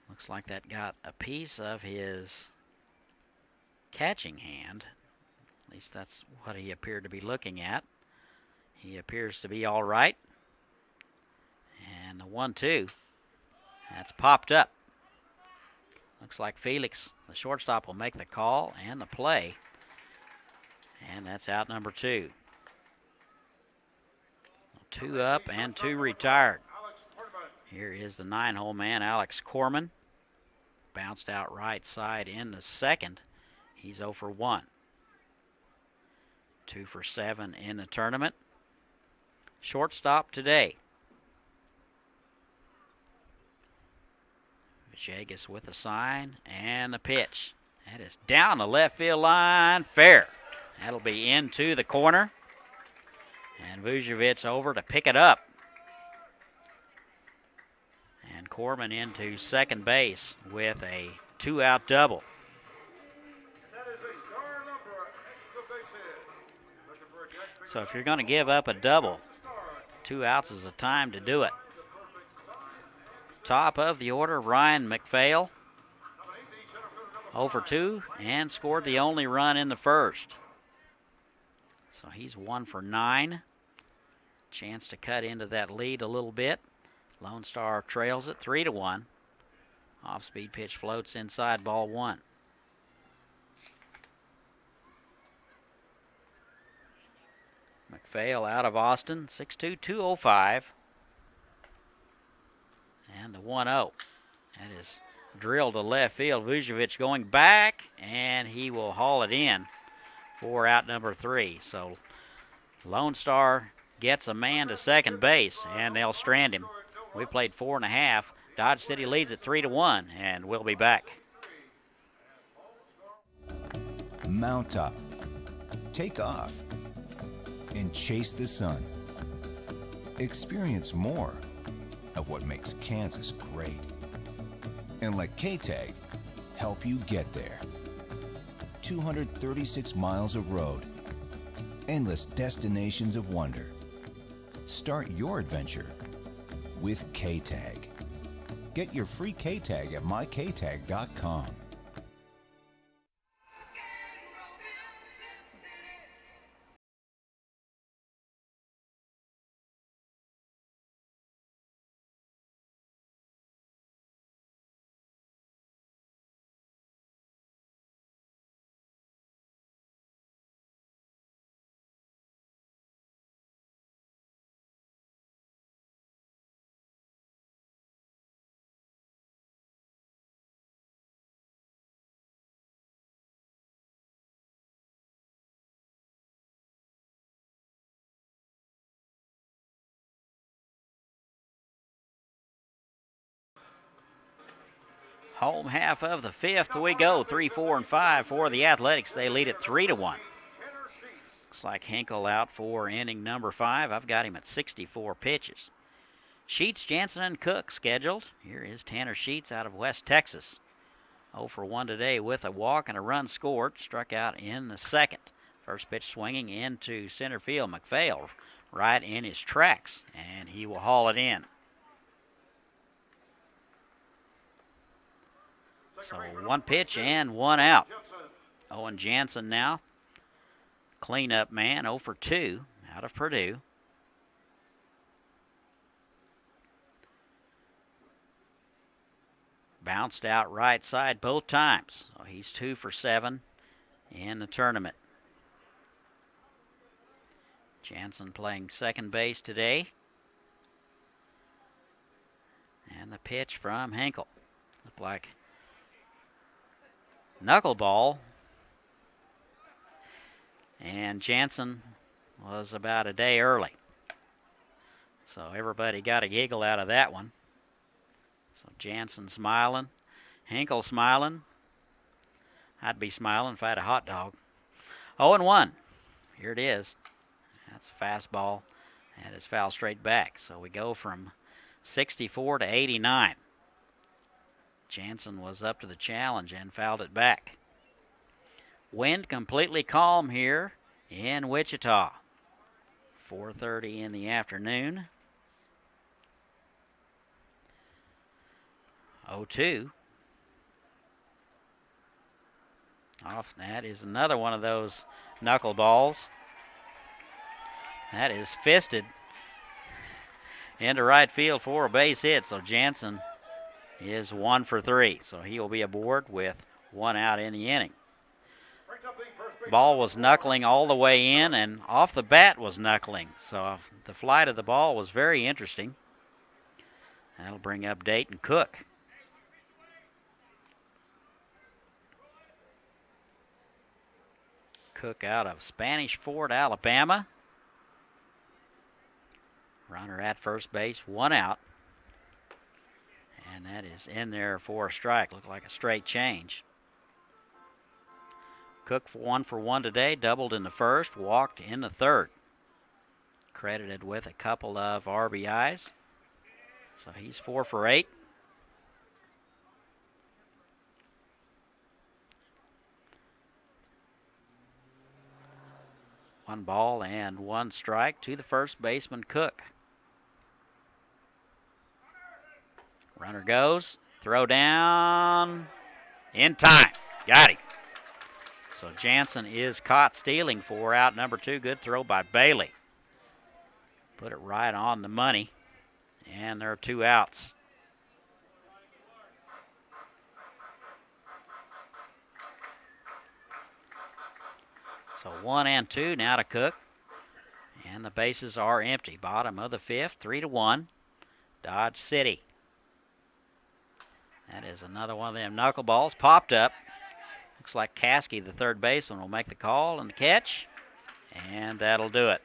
Looks like that got a piece of his catching hand. At least that's what he appeared to be looking at. He appears to be all right. And the 1-2. That's popped up. Looks like Felix, the shortstop, will make the call and the play. And that's out number 2. 2 up and 2 retired. Here is the 9-hole man, Alex Corman. Bounced out right side in the second. He's 0 for 1. 2 for 7 in the tournament. Shortstop today. Jagus with the sign and the pitch. That is down the left field line, fair. That'll be into the corner. And Vujovic over to pick it up. And Corbin into second base with a 2-out double. So if you're going to give up a double, 2 outs is the time to do it. Top of the order, Ryan McPhail. 0 for 2 and scored the only run in the first. So he's 1 for 9. Chance to cut into that lead a little bit. Lone Star trails it 3-1. Off-speed pitch floats inside, ball 1. McPhail out of Austin, 6'2", 205. And the 1-0. That is drilled to left field. Vujovic going back, and he will haul it in for out number 3. So Lone Star gets a man to second base, and they'll strand him. We played 4.5. Dodge City leads at 3-1, and we'll be back. Mount up, take off, and chase the sun. Experience more of what makes Kansas great. And let K-Tag help you get there. 236 miles of road, endless destinations of wonder. Start your adventure with K-Tag. Get your free K-Tag at myktag.com. Home half of the 5th we go. 3, 4, and 5 for the Athletics. They lead at 3-1. Looks like Hinkle out for inning number 5. I've got him at 64 pitches. Sheets, Jansen, and Cook scheduled. Here is Tanner Sheets out of West Texas. 0 for 1 today with a walk and a run scored. Struck out in the second. First pitch swinging into center field. McPhail right in his tracks, and he will haul it in. So 1 pitch and 1 out. Owen Jansen now. Cleanup man, 0 for 2 out of Purdue. Bounced out right side both times. So he's 2 for 7 in the tournament. Jansen playing second base today. And the pitch from Henkel. Looked like knuckleball. And Jansen was about a day early. So everybody got a giggle out of that one. So Jansen smiling. Henkel smiling. I'd be smiling if I had a hot dog. 0-1. Here it is. That's a fastball, and it's fouled straight back. So we go from 64 to 89. Jansen was up to the challenge and fouled it back. Wind completely calm here in Wichita. 4:30 in the afternoon. 0-2. Off. That is another one of those knuckleballs. That is fisted into right field for a base hit. So Jansen is 1 for 3. So he will be aboard with 1 out in the inning. Ball was knuckling all the way in, and off the bat was knuckling. So the flight of the ball was very interesting. That'll bring up Dayton Cook. Cook out of Spanish Fort, Alabama. Runner at first base, 1 out. And that is in there for a strike. Looked like a straight change. Cook 1 for 1 today, doubled in the first, walked in the third. Credited with a couple of RBIs. So he's 4 for 8. One ball and 1 strike to the first baseman, Cook. Runner goes, throw down, in time. Got him. So Jansen is caught stealing for out number 2. Good throw by Bailey. Put it right on the money, and there are 2 outs. So 1 and 2 now to Cook, and the bases are empty. Bottom of the 5th, 3-1, Dodge City. That is another one of them knuckleballs. Popped up. Looks like Caskey, the third baseman, will make the call and the catch, and that'll do it.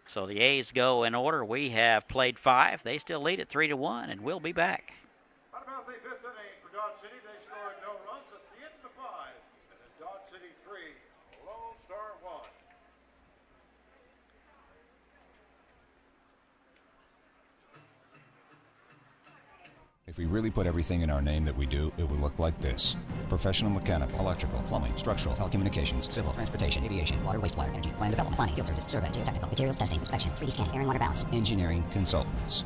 So the A's go in order. We have played 5. They still lead at 3-1, and we'll be back. Right about the 5th inning for Dodge City. They scored no runs at the end of 5. And it's Dodge City 3, Lone Star 1. If we really put everything in our name that we do, it would look like this. Professional mechanical, electrical, plumbing, structural, telecommunications, civil, transportation, aviation, water, wastewater, energy, land development, planning, field services, survey, geotechnical, materials testing, inspection, 3D scanning, air and water balance, engineering consultants.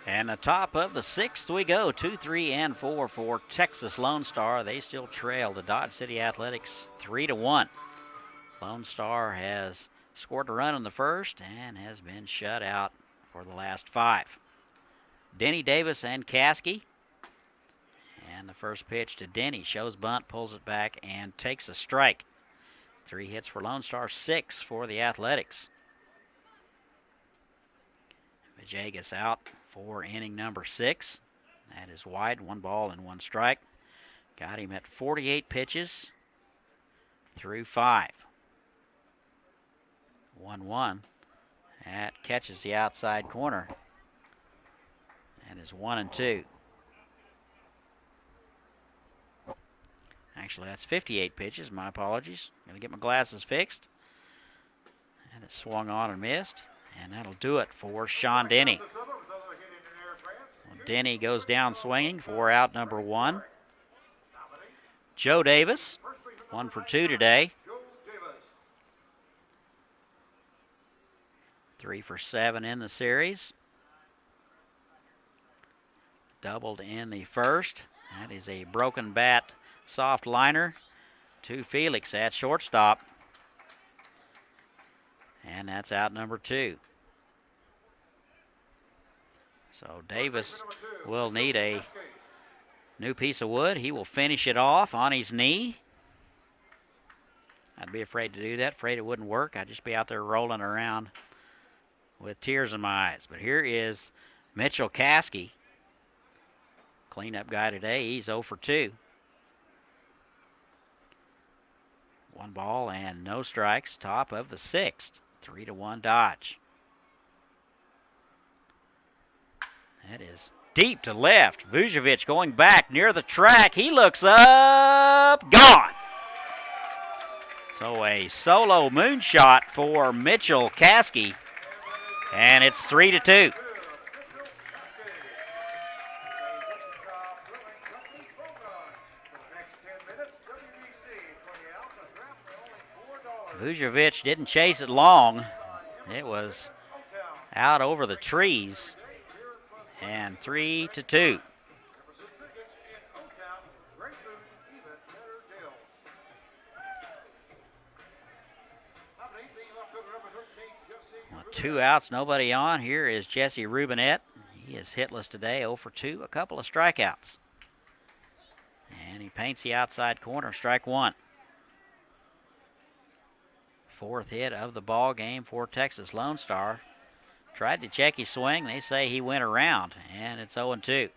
And the top of the 6th we go, 2, 3, and 4 for Texas Lone Star. They still trail the Dodge City Athletics 3-1. Lone Star has scored a run in the first and has been shut out for the last 5. Denny Davis and Caskey. And the first pitch to Denny shows bunt, pulls it back, and takes a strike. 3 hits for Lone Star, 6 for the Athletics. Vajegas out for inning number 6. That is wide, 1 ball and 1 strike. Got him at 48 pitches through 5. 1-1. That catches the outside corner. That is 1-2. Actually, that's 58 pitches. My apologies. Gonna get my glasses fixed. And it swung on and missed. And that'll do it for Sean Denny. Denny goes down swinging for out number 1. Joe Davis, 1 for 2 today. 3 for 7 in the series. Doubled in the first. That is a broken bat soft liner to Felix at shortstop. And that's out number 2. So Davis will need a new piece of wood. He will finish it off on his knee. I'd be afraid to do that, afraid it wouldn't work. I'd just be out there rolling around with tears in my eyes. But here is Mitchell Caskey, cleanup guy today. He's 0 for 2. 1 ball and no strikes, top of the 6th. 3-1 Dodge. That is deep to left. Vujovic going back near the track. He looks up, gone. So a solo moonshot for Mitchell Caskey, and it's 3-2. Vujovic didn't chase it long. It was out over the trees, and 3-2. Well, 2 outs, nobody on. Here is Jesse Rubinette. He is hitless today, 0 for 2, a couple of strikeouts. And he paints the outside corner, strike 1. 4th hit of the ball game for Texas Lonestar. Tried to check his swing. They say he went around, and it's 0-2.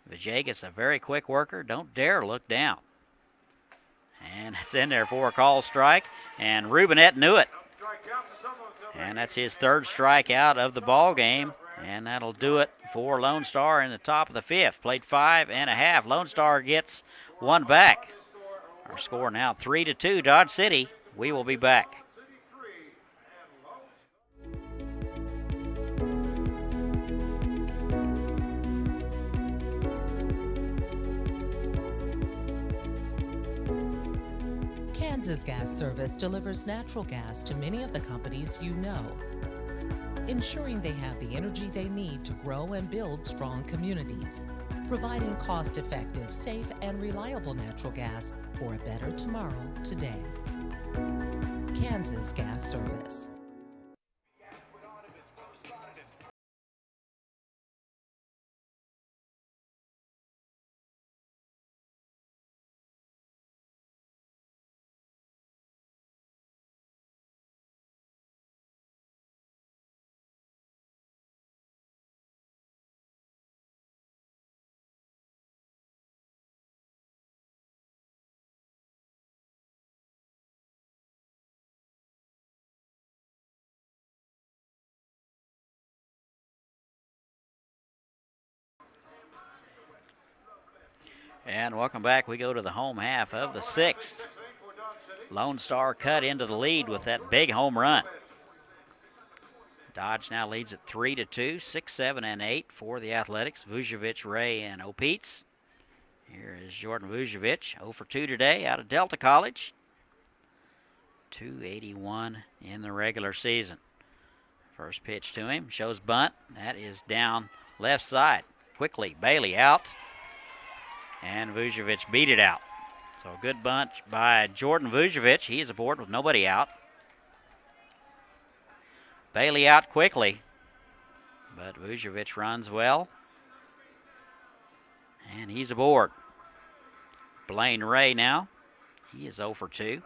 Villegas, a very quick worker. Don't dare look down. And it's in there for a call strike, and Rubinette knew it. And that's his 3rd strikeout of the ball game, and that'll do it for Lone Star in the top of the 5th. Played 5.5. Lone Star gets 1 back. Our score now 3-2 Dodge City. We will be back. Kansas Gas Service delivers natural gas to many of the companies you know, ensuring they have the energy they need to grow and build strong communities, providing cost-effective, safe, and reliable natural gas for a better tomorrow today. Kansas Gas Service. And welcome back. We go to the home half of the 6th. Lone Star cut into the lead with that big home run. Dodge now leads at 3-2, 6, 7, and 8 for the Athletics. Vujovic, Ray, and Opitz. Here is Jordan Vujovic, 0 for 2 today out of Delta College. 281 in the regular season. First pitch to him, shows bunt. That is down left side. Quickly, Bailey out. And Vujovic beat it out. So a good bunt by Jordan Vujovic. He is aboard with nobody out. Bailey out quickly, but Vujovic runs well. And he's aboard. Blaine Ray now. He is 0 for 2.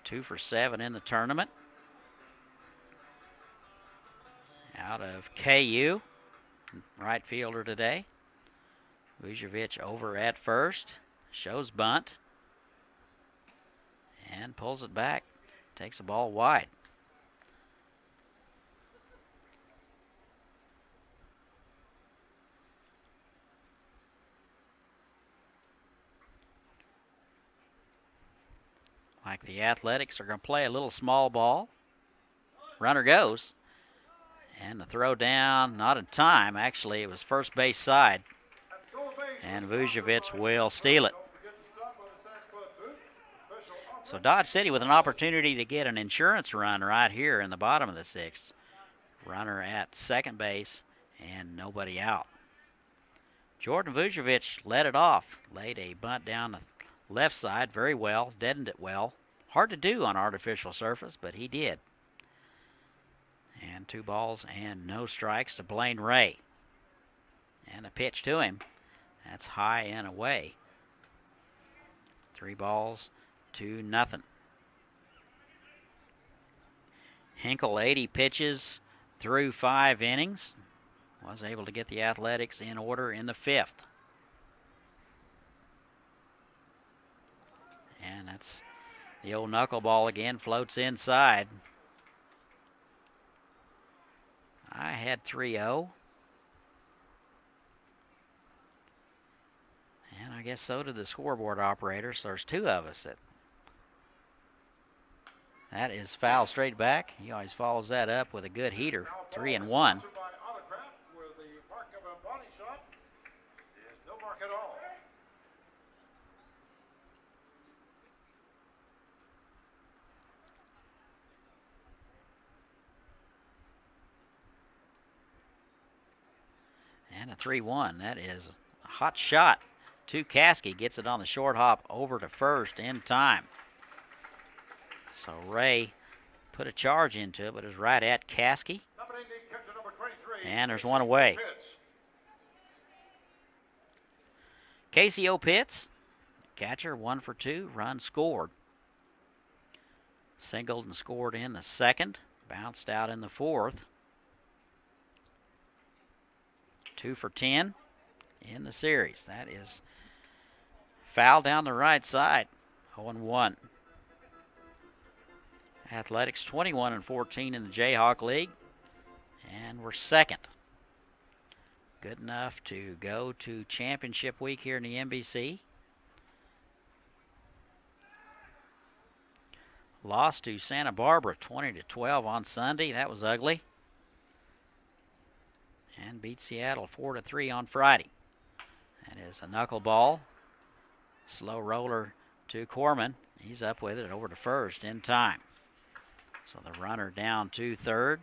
2 for 7 in the tournament. Out of KU. Right fielder today. Vujovic over at first. Shows bunt. And pulls it back. Takes the ball wide. Like the Athletics are going to play a little small ball. Runner goes. And the throw down, not in time. Actually, it was first base side. And Vujovic will steal it. So Dodge City with an opportunity to get an insurance run right here in the bottom of the 6th. Runner at second base and nobody out. Jordan Vujovic led it off. Laid a bunt down the left side very well, deadened it well. Hard to do on artificial surface, but he did. And 2 balls and no strikes to Blaine Ray. And a pitch to him. That's high and away. 3 balls to nothing. Hinkle 80 pitches through 5 innings. Was able to get the Athletics in order in the 5th. And that's the old knuckleball again, floats inside. I had 3-0. And I guess so did the scoreboard operator, so there's 2 of us. That is foul straight back. He always follows that up with a good heater, 3-1. And a 3-1. That is a hot shot to Caskey. Gets it on the short hop over to first in time. So Ray put a charge into it, but it was right at Caskey. And there's 1 away. KCO Pitts, catcher, 1 for 2, run scored. Singled and scored in the 2nd, bounced out in the 4th. 2 for 10 in the series. That is foul down the right side, 0-1. Athletics 21-14 in the Jayhawk League, and we're 2nd. Good enough to go to championship week here in the NBC. Lost to Santa Barbara 20-12 on Sunday. That was ugly. And beat Seattle 4-3 on Friday. That is a knuckleball. Slow roller to Corman. He's up with it over to first in time. So the runner down to third.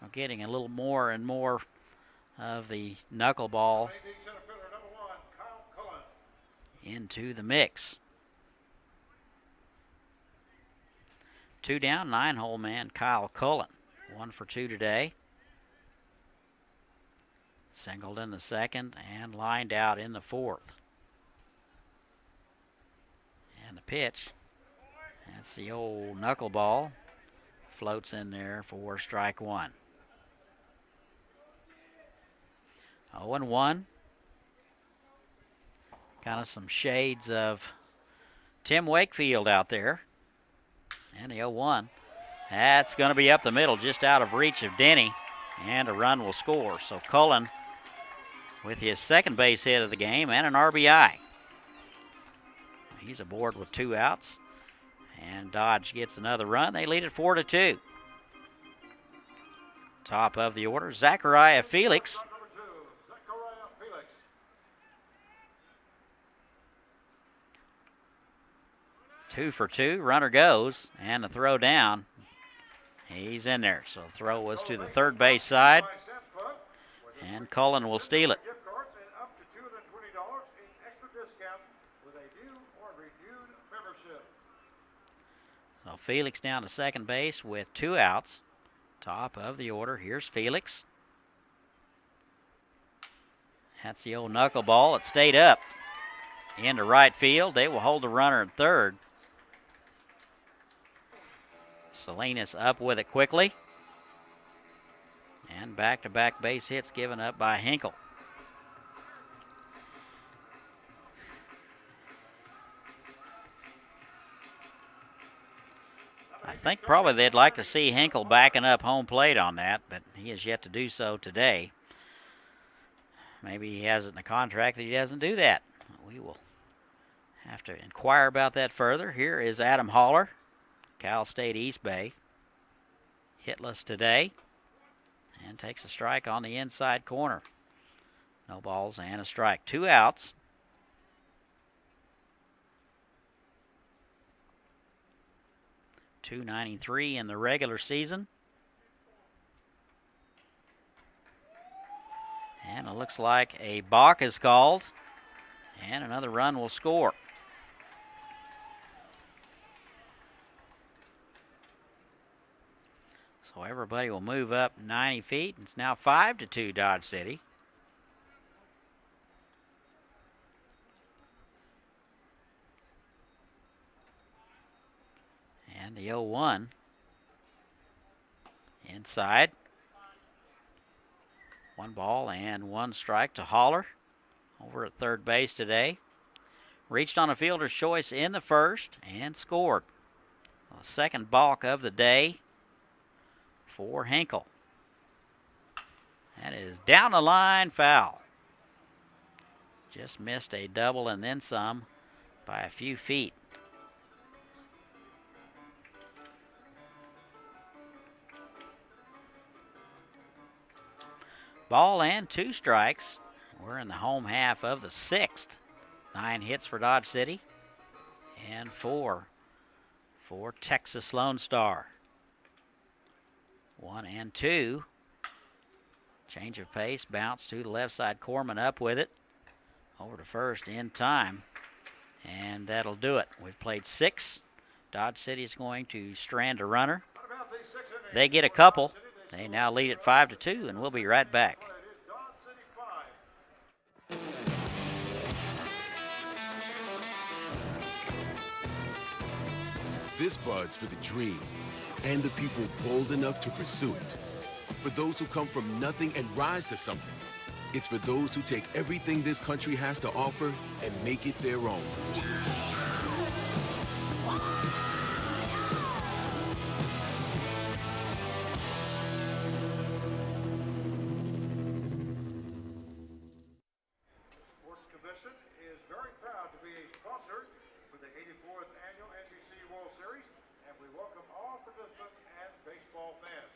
We're getting a little more and more of the knuckleball into the mix. 2 down, 9-hole man Kyle Cullen. 1 for 2 today. Singled in the 2nd and lined out in the 4th. And the pitch. That's the old knuckleball. Floats in there for strike 1. 0-1. Kind of some shades of Tim Wakefield out there. And the 0-1. That's going to be up the middle, just out of reach of Denny. And a run will score. So Cullen with his 2nd base hit of the game and an RBI. He's aboard with 2 outs. And Dodge gets another run. They lead it 4-2. Top of the order, Zachariah Felix. Two for 2. Runner goes, and the throw down. He's in there. So the throw was to the 3rd base side. And Cullen will steal it. So Felix down to 2nd base with 2 outs. Top of the order. Here's Felix. That's the old knuckleball. It stayed up into right field. They will hold the runner at 3rd. Salinas up with it quickly. And back-to-back base hits given up by Hinkle. I think probably they'd like to see Hinkle backing up home plate on that, but he has yet to do so today. Maybe he has it in the contract that he doesn't do that. We will have to inquire about that further. Here is Adam Haller, Cal State East Bay. Hitless today. And takes a strike on the inside corner. No balls and a strike. 2 outs. .293 in the regular season. And it looks like a balk is called. And another run will score. So everybody will move up 90 feet. It's now 5-2 Dodge City. And the 0-1 inside. 1 ball and 1 strike to Holler over at third base today. Reached on a fielder's choice in the first and scored. The second balk of the day for Hinkle. That is down the line, foul. Just missed a double and then some by a few feet. Ball and 2 strikes. We're in the home half of the 6th. 9 hits for Dodge City and 4 for Texas Lonestar. 1 and 2. Change of pace, bounce to the left side. Corman up with it. Over to first in time. And that'll do it. We've played 6. Dodge City is going to strand a runner. They get a couple. They now lead at 5-2, and we'll be right back. This bud's for the dream and the people bold enough to pursue it. For those who come from nothing and rise to something. It's for those who take everything this country has to offer and make it their own. Sports Commission is very proud to be a sponsor for the 84th Annual NBC World Series, and we welcome all participants and baseball fans.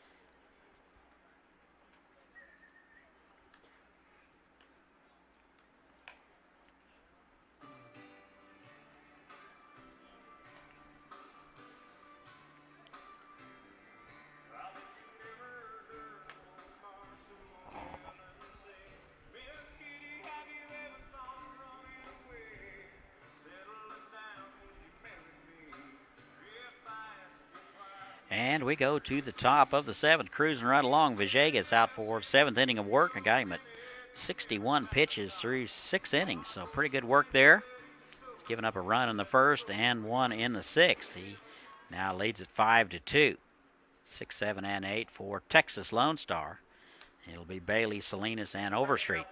And we go to the top of the 7th, cruising right along. Villegas out for 7th inning of work. I got him at 61 pitches through 6 innings, so pretty good work there. He's given up a run in the first and 1 in the 6th. He now leads at 5-2. 6, 7, and 8 for Texas Lonestar. It'll be Bailey, Salinas, and Overstreet.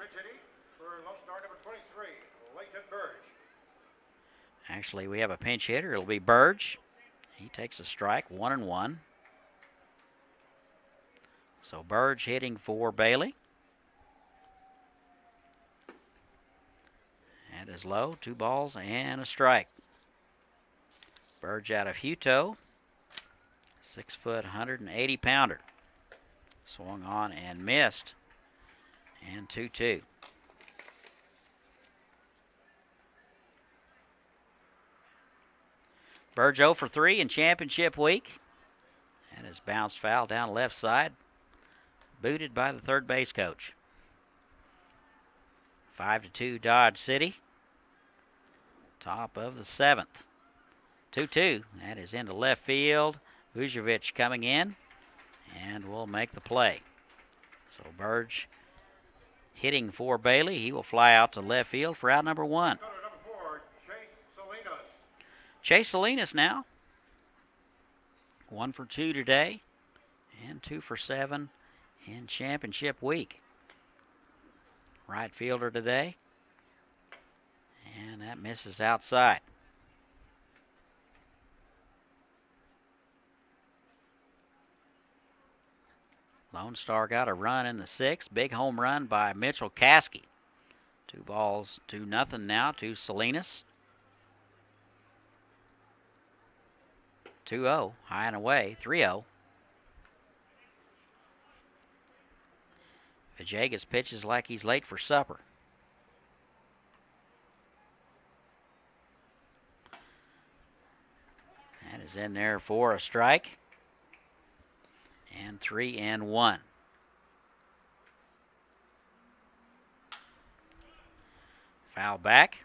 Actually, we have a pinch hitter. It'll be Burge. He takes a strike, 1-1. So Burge hitting for Bailey. And is low, 2 balls and a strike. Burge out of Hutto, 6-foot, 180-pounder. Swung on and missed, and 2-2. Burge 0 for 3 in championship week. And his bounced foul down left side. Booted by the third base coach. 5-2 Dodge City. Top of the 7th. 2-2. That is into left field. Vujovic coming in. And will make the play. So Burge hitting for Bailey. He will fly out to left field for out number 1. Chase Salinas now. 1 for 2 today, and 2 for 7 in championship week. Right fielder today, and that misses outside. Lonestar got a run in the 6th. Big home run by Mitchell Caskey. 2 balls, 2-0 now to Salinas. 2-0, high and away, 3-0. Villegas pitches like he's late for supper. That is in there for a strike. And 3-1. Foul back.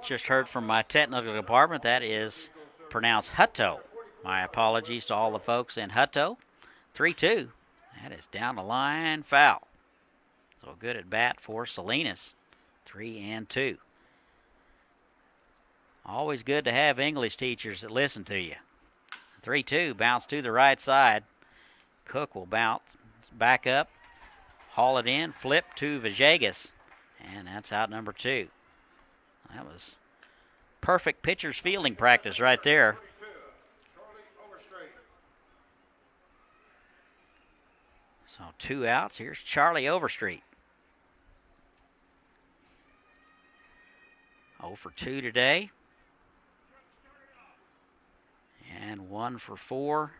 Just heard from my technical department that is pronounced Hutto. My apologies to all the folks in Hutto. 3-2. That is down the line foul. So good at bat for Salinas. 3-2. Always good to have English teachers that listen to you. 3-2, bounce to the right side. Cook will bounce back up, haul it in, flip to Villegas, and that's out number 2. That was perfect pitcher's fielding practice right there. So 2 outs. Here's Charlie Overstreet. 0 for 2 today. And 1 for 4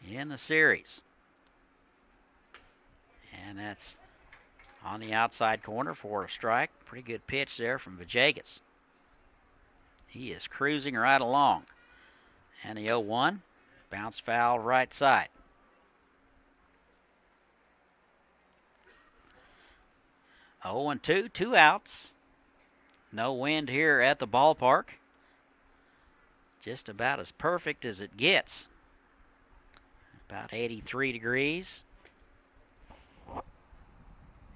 in the series. And that's on the outside corner for a strike. Pretty good pitch there from Villegas. He is cruising right along. And the 0-1, bounce foul right side. Oh and 2, 2 outs. No wind here at the ballpark. Just about as perfect as it gets. About 83 degrees.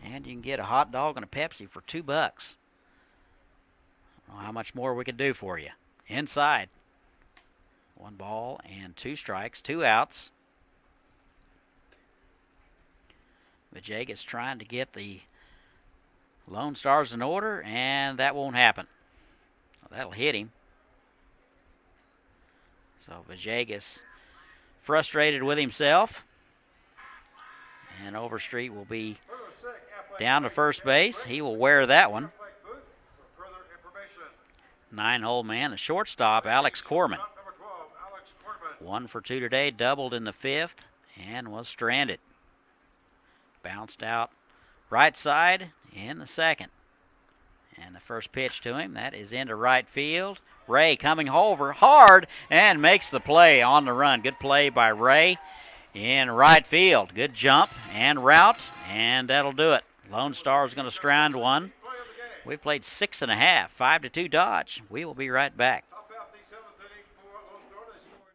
And you can get a hot dog and a Pepsi for $2. I don't know how much more we could do for you. Inside. 1 ball and 2 strikes, 2 outs. Villegas trying to get the Lone Stars in order, and that won't happen. So that'll hit him. So Villegas frustrated with himself. And Overstreet will be down to first base. He will wear that one. 9-hole man, the shortstop, Alex Corman. 1 for 2 today, doubled in the 5th, and was stranded. Bounced out right side in the 2nd. And the first pitch to him, that is into right field. Ray coming over hard and makes the play on the run. Good play by Ray in right field. Good jump and route, and that'll do it. Lone Star is going to strand one. We've played 6.5, 5-2 Dodge. We will be right back.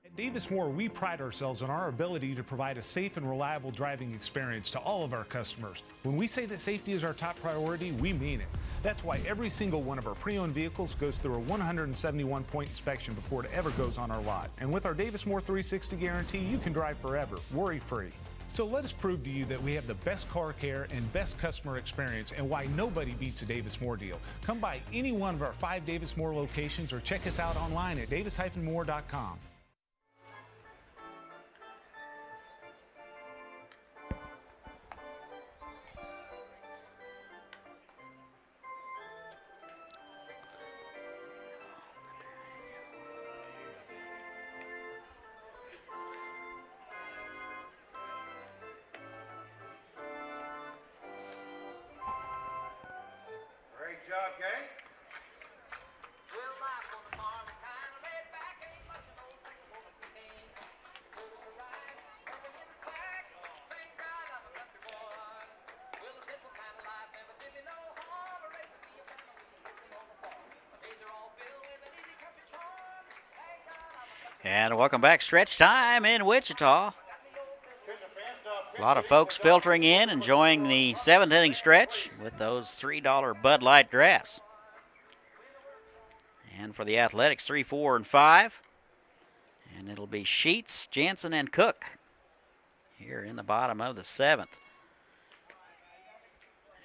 At Davis Moore, we pride ourselves on our ability to provide a safe and reliable driving experience to all of our customers. When we say that safety is our top priority, we mean it. That's why every single one of our pre-owned vehicles goes through a 171-point inspection before it ever goes on our lot. And with our Davis Moore 360 guarantee, you can drive forever, worry-free. So let us prove to you that we have the best car care and best customer experience, and why nobody beats a Davis Moore deal. Come by any one of our 5 Davis Moore locations or check us out online at davis-moore.com. Great job, gang. And welcome back. Stretch time in Wichita. A lot of folks filtering in, enjoying the 7th inning stretch with those $3 Bud Light drafts. And for the Athletics, 3, 4, and 5. And it'll be Sheets, Jansen, and Cook here in the bottom of the 7th.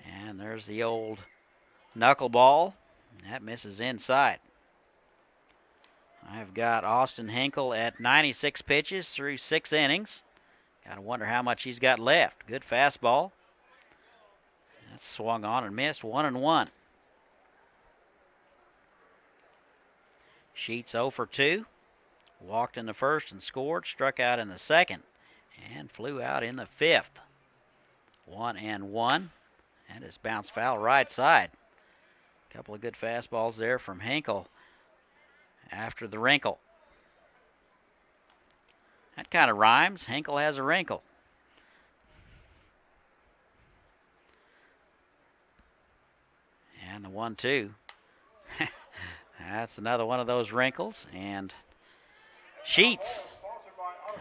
And there's the old knuckleball. That misses inside. I've got Austin Hinkle at 96 pitches through 6 innings. Got to wonder how much he's got left. Good fastball. That's swung on and missed. 1-1. Sheets 0 for 2. Walked in the 1st and scored. Struck out in the 2nd and flew out in the 5th. 1-1. That is bounced foul right side. A couple of good fastballs there from Hinkle after the wrinkle. That kind of rhymes. Hinkle has a wrinkle. And the 1-2. That's another one of those wrinkles. And Sheets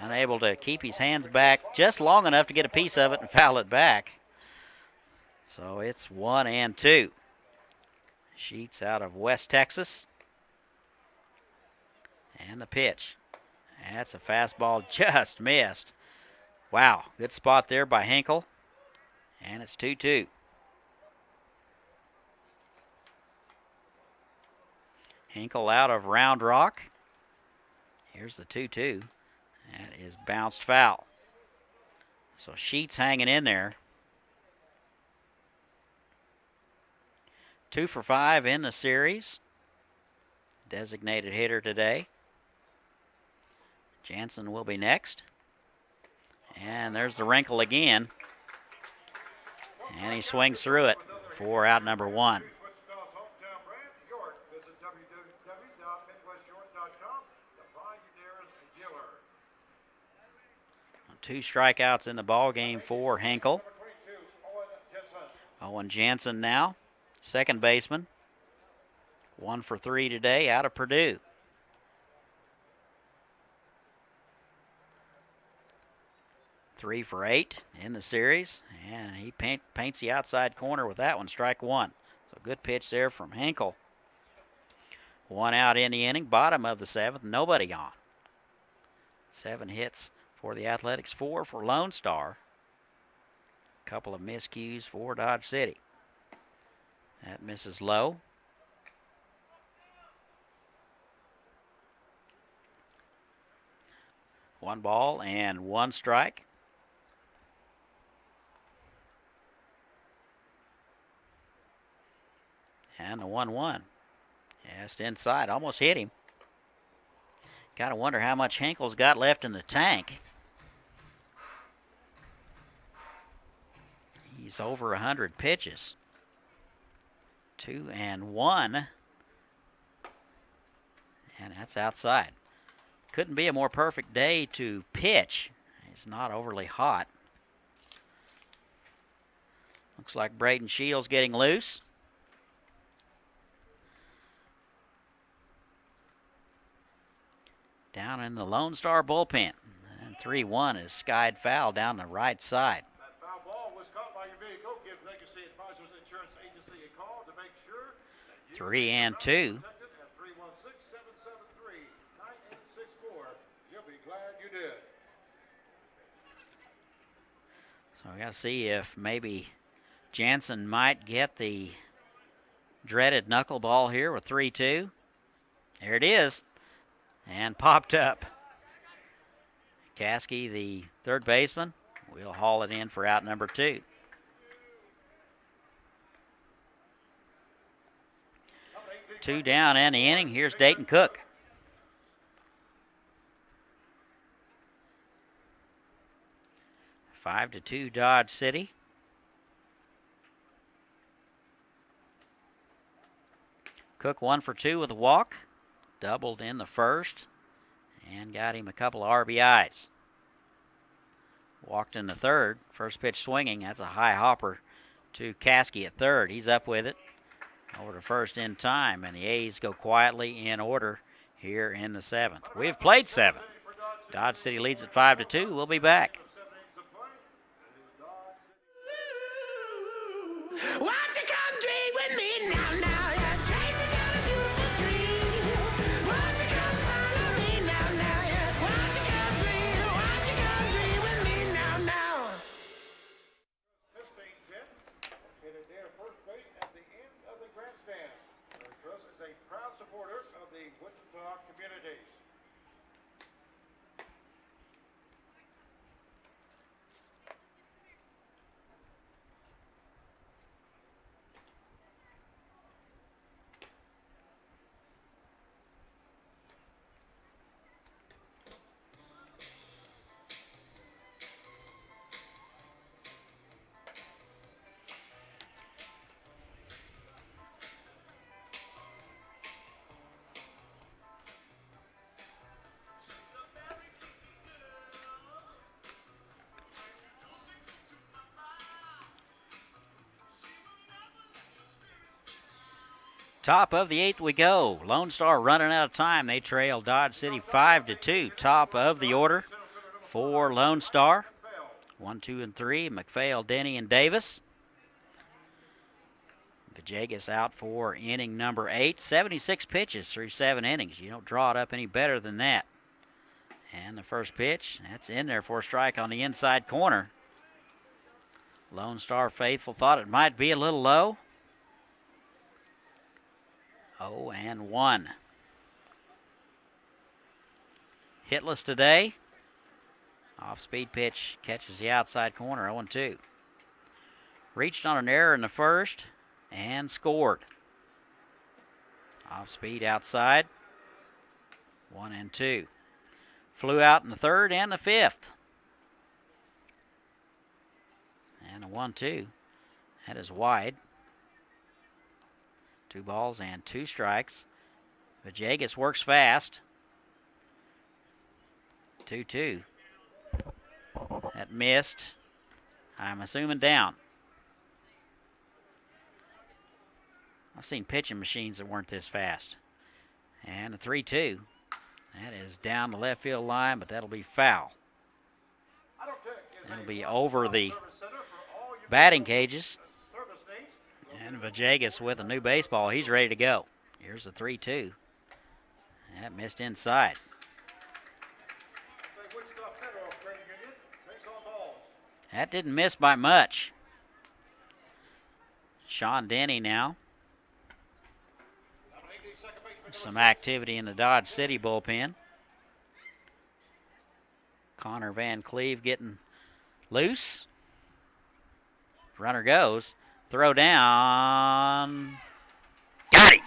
unable to keep his hands back just long enough to get a piece of it and foul it back. So it's 1-2. Sheets out of West Texas. And the pitch. That's a fastball, just missed. Wow, good spot there by Hinkle. And it's 2-2. Hinkle out of Round Rock. Here's the 2-2. That is bounced foul. So Sheets hanging in there. 2 for 5 in the series. Designated hitter today. Jansen will be next. And there's the wrinkle again. And he swings through it for out number 1. Two strikeouts in the ball game for Hinkle. Owen Jansen now, second baseman. 1 for 3 today out of Purdue. Three for 8 in the series, and he paints the outside corner with that one, strike 1. So good pitch there from Hinkle. 1 out in the inning, bottom of the 7th, nobody on. 7 hits for the Athletics, 4 for Lone Star. Couple of miscues for Dodge City. That misses low. One ball and 1 strike. And the 1-1. Just inside, almost hit him. Gotta wonder how much Hinkle's got left in the tank. He's over 100 pitches. 2-1. And that's outside. Couldn't be a more perfect day to pitch. It's not overly hot. Looks like Braden Shields getting loose. Down in the Lone Star bullpen. And 3-1 is skied foul down the right side. That foul ball was caught by your vehicle. Give Legacy Advisors Insurance Agency a call to make sure that you 3-2. at 316-773-9864. You'll be glad you did. So we got to see if maybe Jansen might get the dreaded knuckleball here with 3-2. There it is. And popped up. Caskey, the third baseman, will haul it in for out number 2. Two down in the inning. Here's Dayton Cook. Five to 2 Dodge City. Cook 1 for 2 with a walk. Doubled in the first and got him a couple of RBIs. Walked in the third. First pitch swinging. That's a high hopper to Caskey at third. He's up with it. Over to first in time, and the A's go quietly in order here in the 7th. We've played 7. Dodge City leads at 5-2. We'll be back. Won't you come dream with me now, now? Yeah, chasing down a beautiful dream. Won't you come follow me now, now? Yeah, won't you come dream with me now, now? 15-10. Headed there first base at the end of the grandstand. Larry Truss is a proud supporter of the Wichita communities. Top of the 8th we go. Lone Star running out of time. They trail Dodge City 5-2. Top of the order. for Lone Star. 1, 2, and 3, McPhail, Denny, and Davis. Vajegas out for inning number 8. 76 pitches through 7 innings. You don't draw it up any better than that. And the first pitch, that's in there for a strike on the inside corner. Lone Star faithful thought it might be a little low. 0-1. Hitless today. Off-speed pitch catches the outside corner, 0-2. Reached on an error in the first and scored. Off-speed outside, 1-2. Flew out in the third and the fifth. And a 1-2. That is wide. 2 balls and 2 strikes. Vajegas works fast. 2-2. That missed. I'm assuming down. I've seen pitching machines that weren't this fast. And a 3-2. That is down the left field line, but that'll be foul. It'll be over the batting cages. And Vajegas with a new baseball. He's ready to go. Here's the 3-2. That missed inside. That didn't miss by much. Sean Denny now. Some activity in the Dodge City bullpen. Connor Van Cleve getting loose. Runner goes. Throw down. Got him.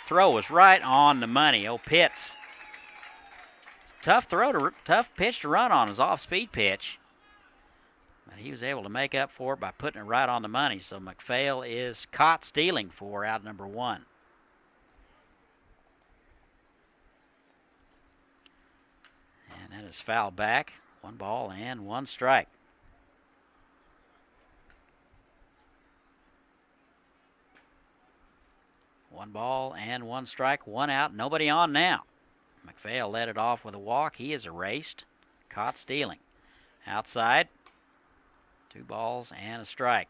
Throw was right on the money. Oh, Pitts. Tough pitch to run on his off-speed pitch. But he was able to make up for it by putting it right on the money. So McPhail is caught stealing for out number 1. And that is foul back. 1 ball and 1 strike. One ball and 1 strike, 1 out, nobody on now. McPhail led it off with a walk. He is erased. Caught stealing. Outside. 2 balls and a strike.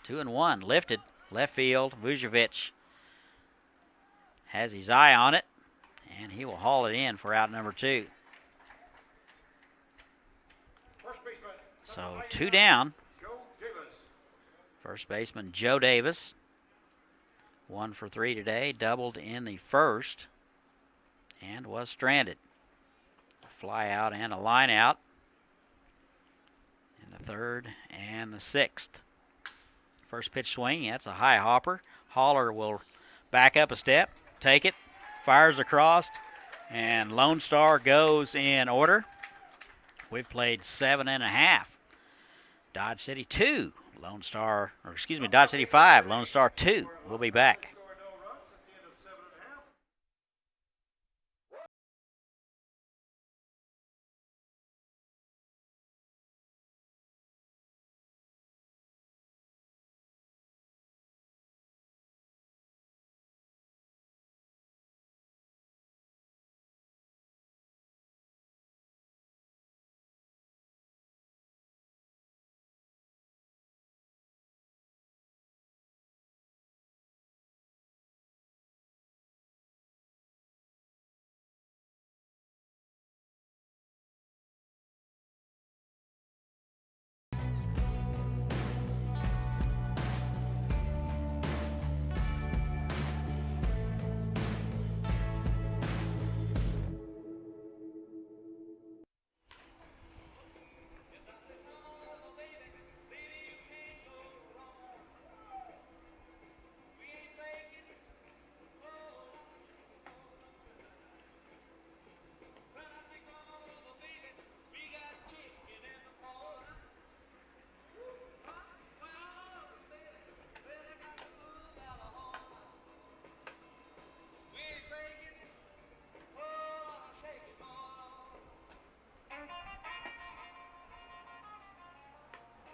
Two and one. Lifted. Left field. Vujovic has his eye on it, and he will haul it in for out number 2. So 2 down. First baseman Joe Davis. 1 for 3 today. Doubled in the first and was stranded. A fly out and a line out in the third and the sixth. First pitch swing, that's a high hopper. Haller will back up a step, take it, fires across, and Lone Star goes in order. We've played 7.5. Dodge City 2, Dodge City 5, Lone Star 2. We'll be back.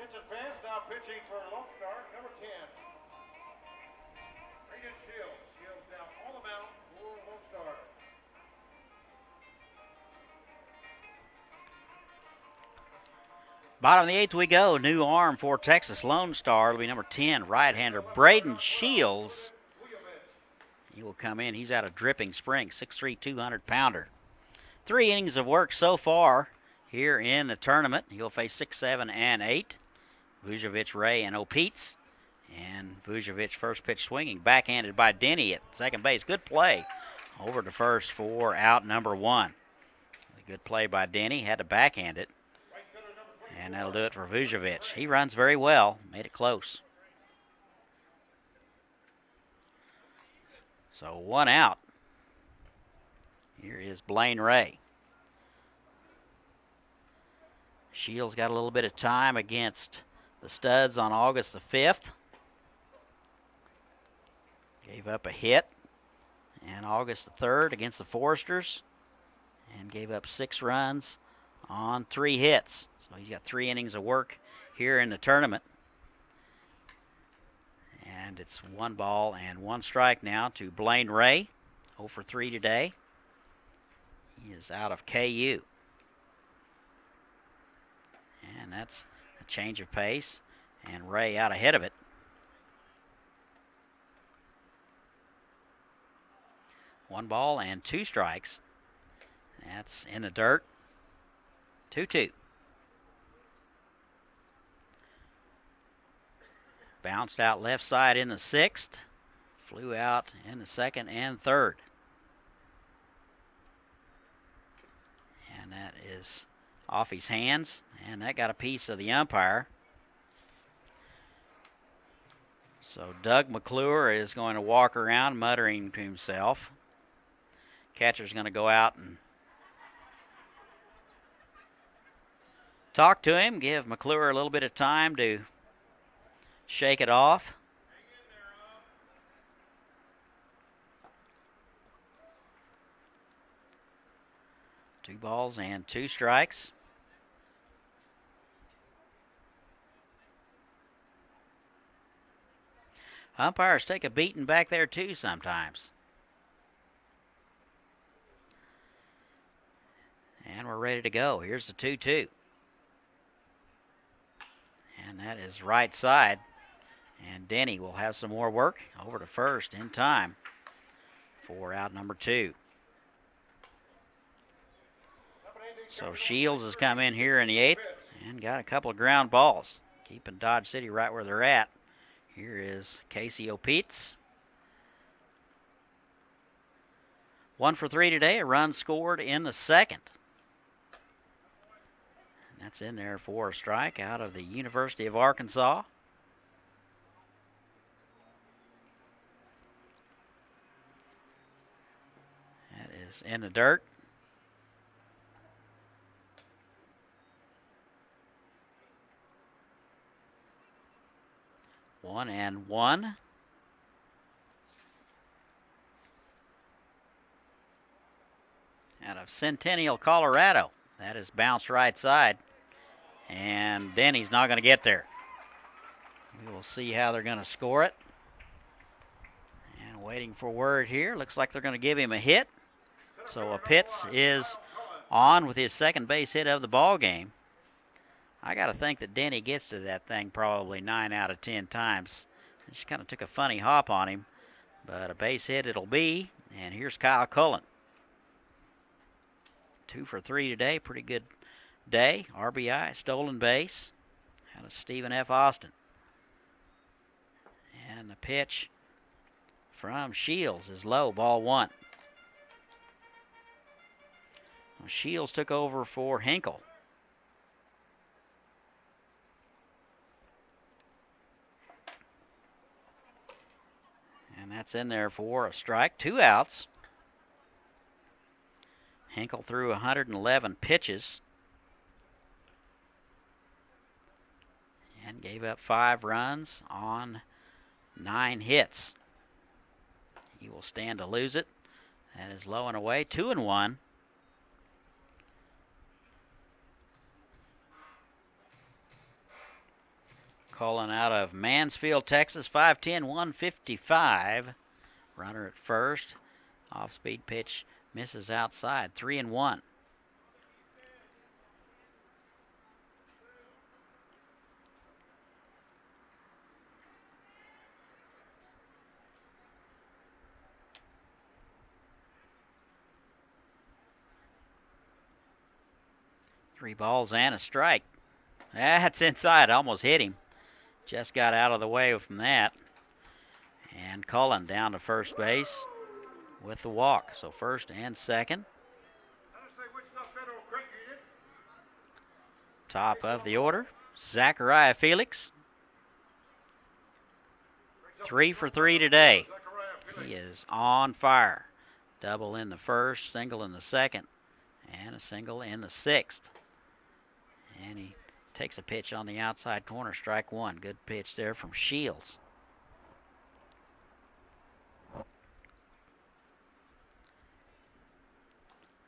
Kitchen fans now pitching for Lone Star, number 10. Aiden Shields. Shields down on the mound for Bottom of the 8th we go. New arm for Texas Lone Star. It'll be number 10, right-hander Braden Shields. He will come in. He's out of Dripping Springs, 6'3", 200-pounder. 3 innings of work so far here in the tournament. He'll face 6, 7, and 8. Vujovic, Ray, and O'Peets. And Vujovic first pitch swinging, backhanded by Denny at second base. Good play over to first for out number 1. A good play by Denny. Had to backhand it. And that'll do it for Vujovic. He runs very well. Made it close. So 1 out. Here is Blaine Ray. Shields got a little bit of time against the Studs on August the 5th. Gave up a hit. And August the 3rd against the Foresters. And gave up 6 runs on 3 hits. So he's got 3 innings of work here in the tournament. And it's 1 ball and 1 strike now to Blaine Ray. 0 for 3 today. He is out of KU. And that's a change of pace. And Ray out ahead of it. One ball and 2 strikes. That's in the dirt. 2-2. Bounced out left side in the 6th. Flew out in the 2nd and 3rd. And that is off his hands. And that got a piece of the umpire. So Doug McClure is going to walk around muttering to himself. Catcher's going to go out and talk to him, give McClure a little bit of time to shake it off. Two balls and 2 strikes. Umpires take a beating back there too sometimes. And we're ready to go. Here's the 2-2. And that is right side. And Denny will have some more work over to first in time for out number 2. So Shields has come in here in the 8th and got a couple of ground balls, keeping Dodge City right where they're at. Here is Casey O'Peets. 1 for 3 today, a run scored in the 2nd. That's in there for a strike out of the University of Arkansas. That is in the dirt. One and 1. Out of Centennial, Colorado. That is bounced right side. And Denny's not going to get there. We will see how they're going to score it. And waiting for word here. Looks like they're going to give him a hit. So a Pitts is on with his second base hit of the ball game. I got to think that Denny gets to that thing probably 9 out of 10 times. It just kind of took a funny hop on him. But a base hit it'll be. And here's Kyle Cullen. 2 for 3 today. Pretty good day. RBI, stolen base. Out of Stephen F. Austin. And the pitch from Shields is low. Ball 1. Well, Shields took over for Hinkle. And that's in there for a strike. 2 outs. Hinkle threw 111 pitches. And gave up 5 runs on 9 hits. He will stand to lose it. That is low and away. 2-1. Cullen out of Mansfield, Texas, 5'10", 155. Runner at first. Off-speed pitch misses outside. 3-1. 3 balls and a strike. That's inside. Almost hit him. Just got out of the way from that. And Cullen down to first base with the walk. So first and second. Top of the order, Zachariah Felix. 3 for 3 today. He is on fire. Double in the first, single in the second, and a single in the sixth. And he takes a pitch on the outside corner, strike one. Good pitch there from Shields.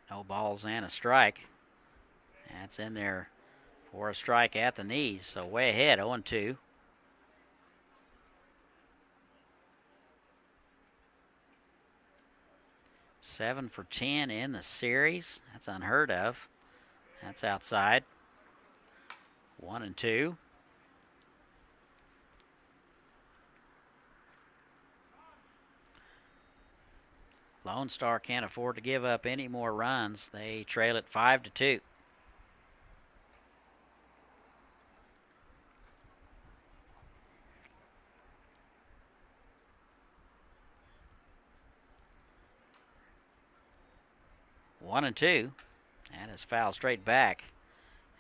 No balls and a strike. That's in there for a strike at the knees, so way ahead, 0-2. Seven for 10 in the series. That's unheard of. That's outside. 1-2. Lone Star can't afford to give up any more runs. They trail it 5-2. One and two. That is fouled straight back.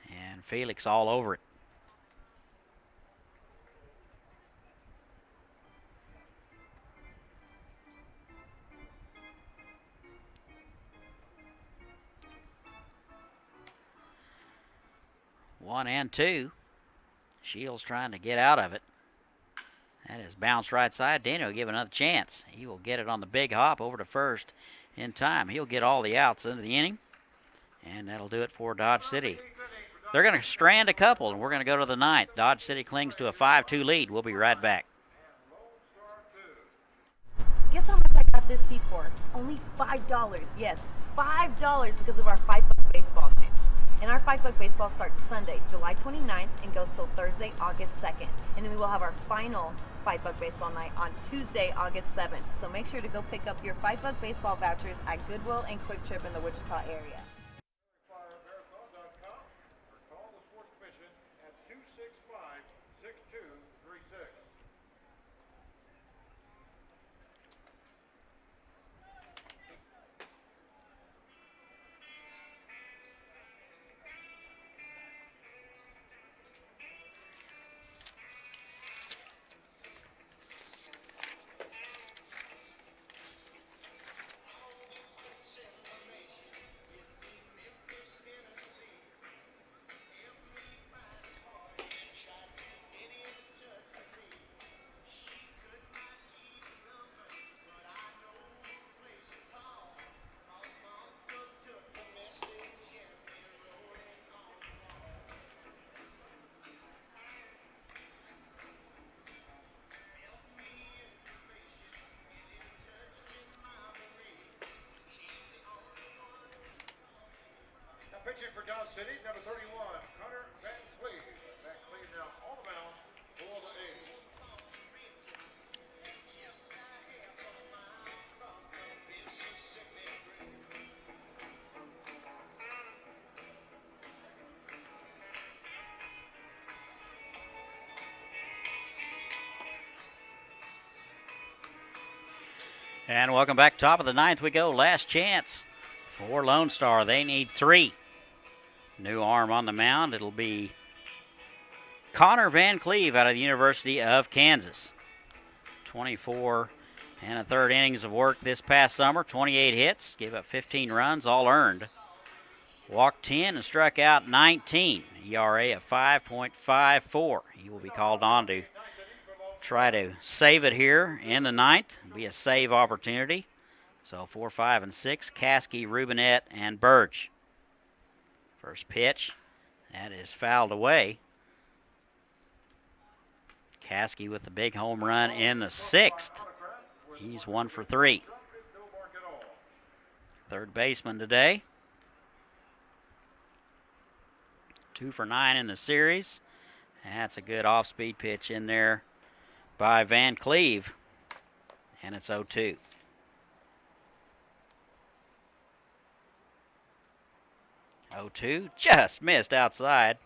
And Felix all over it. One and two. Shields trying to get out of it. That is bounced right side. Dano will give another chance. He will get it on the big hop over to first in time. He'll get all the outs into the inning. And that'll do it for Dodge City. They're going to strand a couple, and we're going to go to the ninth. Dodge City clings to a 5-2 lead. We'll be right back. Guess how much I got this seat for? Only $5. Yes, $5 because of our $5 baseball nights. And our $5 baseball starts Sunday, July 29th, and goes till Thursday, August 2nd. And then we will have our final $5 baseball night on Tuesday, August 7th. So make sure to go pick up your $5 baseball vouchers at Goodwill and Quick Trip in the Wichita area. Pitching for Dodge City, number 31, Hunter Van Cleve. Van Cleve now on the mound for the A's. And welcome back. Top of the ninth we go. Last chance for Lone Star. They need 3. New arm on the mound. It'll be Connor Van Cleve out of the University of Kansas. 24 and a third innings of work this past summer. 28 hits. Gave up 15 runs, all earned. Walked 10 and struck out 19. ERA of 5.54. He will be called on to try to save it here in the ninth. It'll be a save opportunity. So 4, 5, and 6. Caskey, Rubinet, and Burge. First pitch, that is fouled away. Caskey with the big home run in the sixth. He's 1 for 3. Third baseman today. 2 for 9 in the series. That's a good off-speed pitch in there by Van Cleve. And it's 0-2. 0-2, just missed outside.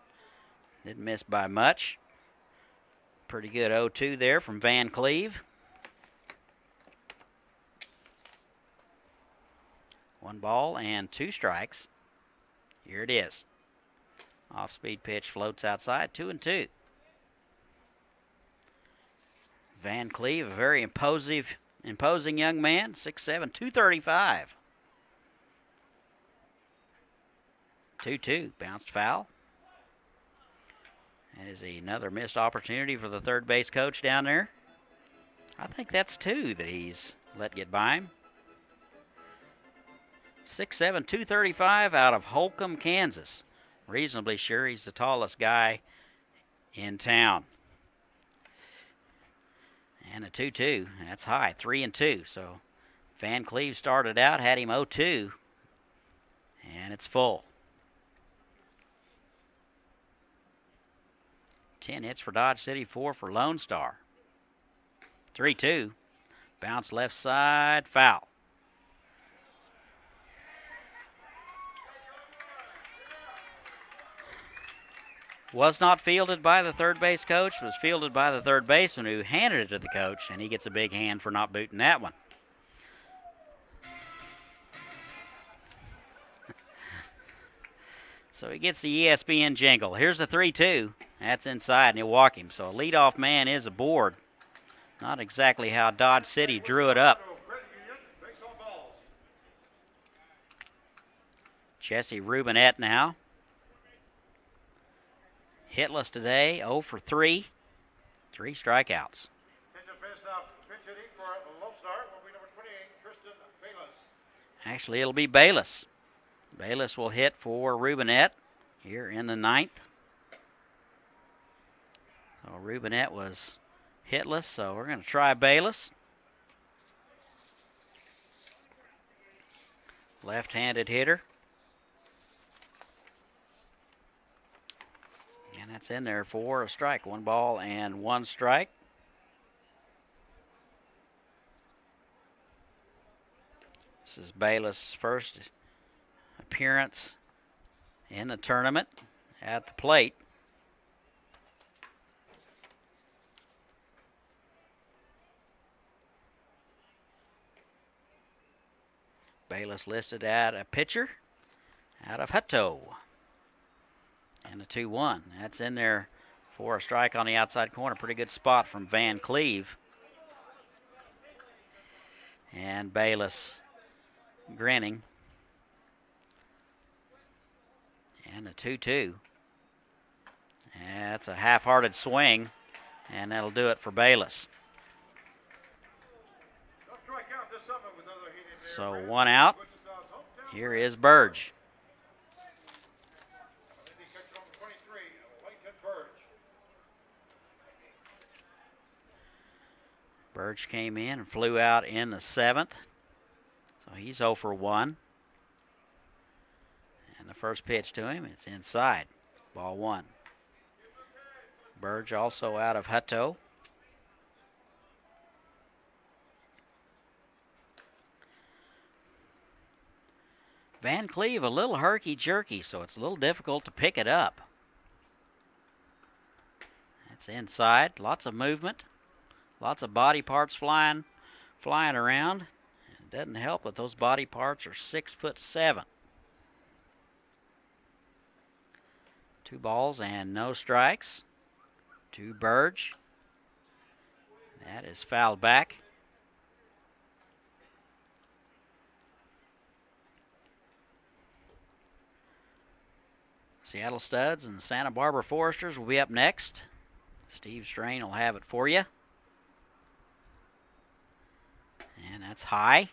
Didn't miss by much. Pretty good 0-2 there from Van Cleve. 1 ball and 2 strikes. Here it is. Off-speed pitch floats outside, 2-2. Van Cleve, a very imposing young man, 6'7", 235. 2-2, bounced foul. That is another missed opportunity for the third base coach down there. I think that's 2 that he's let get by him. 6'7", 235 out of Holcomb, Kansas. Reasonably sure he's the tallest guy in town. And a 2-2, that's high, 3-2. So Van Cleve started out, had him 0-2, and it's full. 10 hits for Dodge City, 4 for Lonestar. 3-2, bounce left side, foul. Was not fielded by the third base coach, was fielded by the third baseman who handed it to the coach, and he gets a big hand for not booting that one. So he gets the ESPN jingle. Here's the 3-2. That's inside, and he'll walk him. So a leadoff man is aboard. Not exactly how Dodge City drew it up. Jesse Rubinette now. Hitless today, 0 for 3. 3 strikeouts. Actually, it'll be Bayless. Bayless will hit for Rubinette here in the 9th. So Rubinette was hitless, so we're going to try Bayless. Left-handed hitter. And that's in there for a strike. 1 ball and 1 strike. This is Bayless' first appearance in the tournament at the plate. Bayless listed at a pitcher out of Hutto. And a 2-1. That's in there for a strike on the outside corner. Pretty good spot from Van Cleve. And Bayless grinning. And a 2-2. That's a half-hearted swing, and that'll do it for Bayless. So 1 out. Here is Burge. Burge came in and flew out in the 7th. So he's 0 for 1. And the first pitch to him is inside. Ball 1. Burge also out of Hutto. Van Cleve a little herky-jerky, so it's a little difficult to pick it up. That's inside. Lots of movement. Lots of body parts flying around. It doesn't help that those body parts are 6'7". 2 balls and no strikes. To Burge. That is fouled back. Seattle Studs and Santa Barbara Foresters will be up next. Steve Strain will have it for you. And that's high.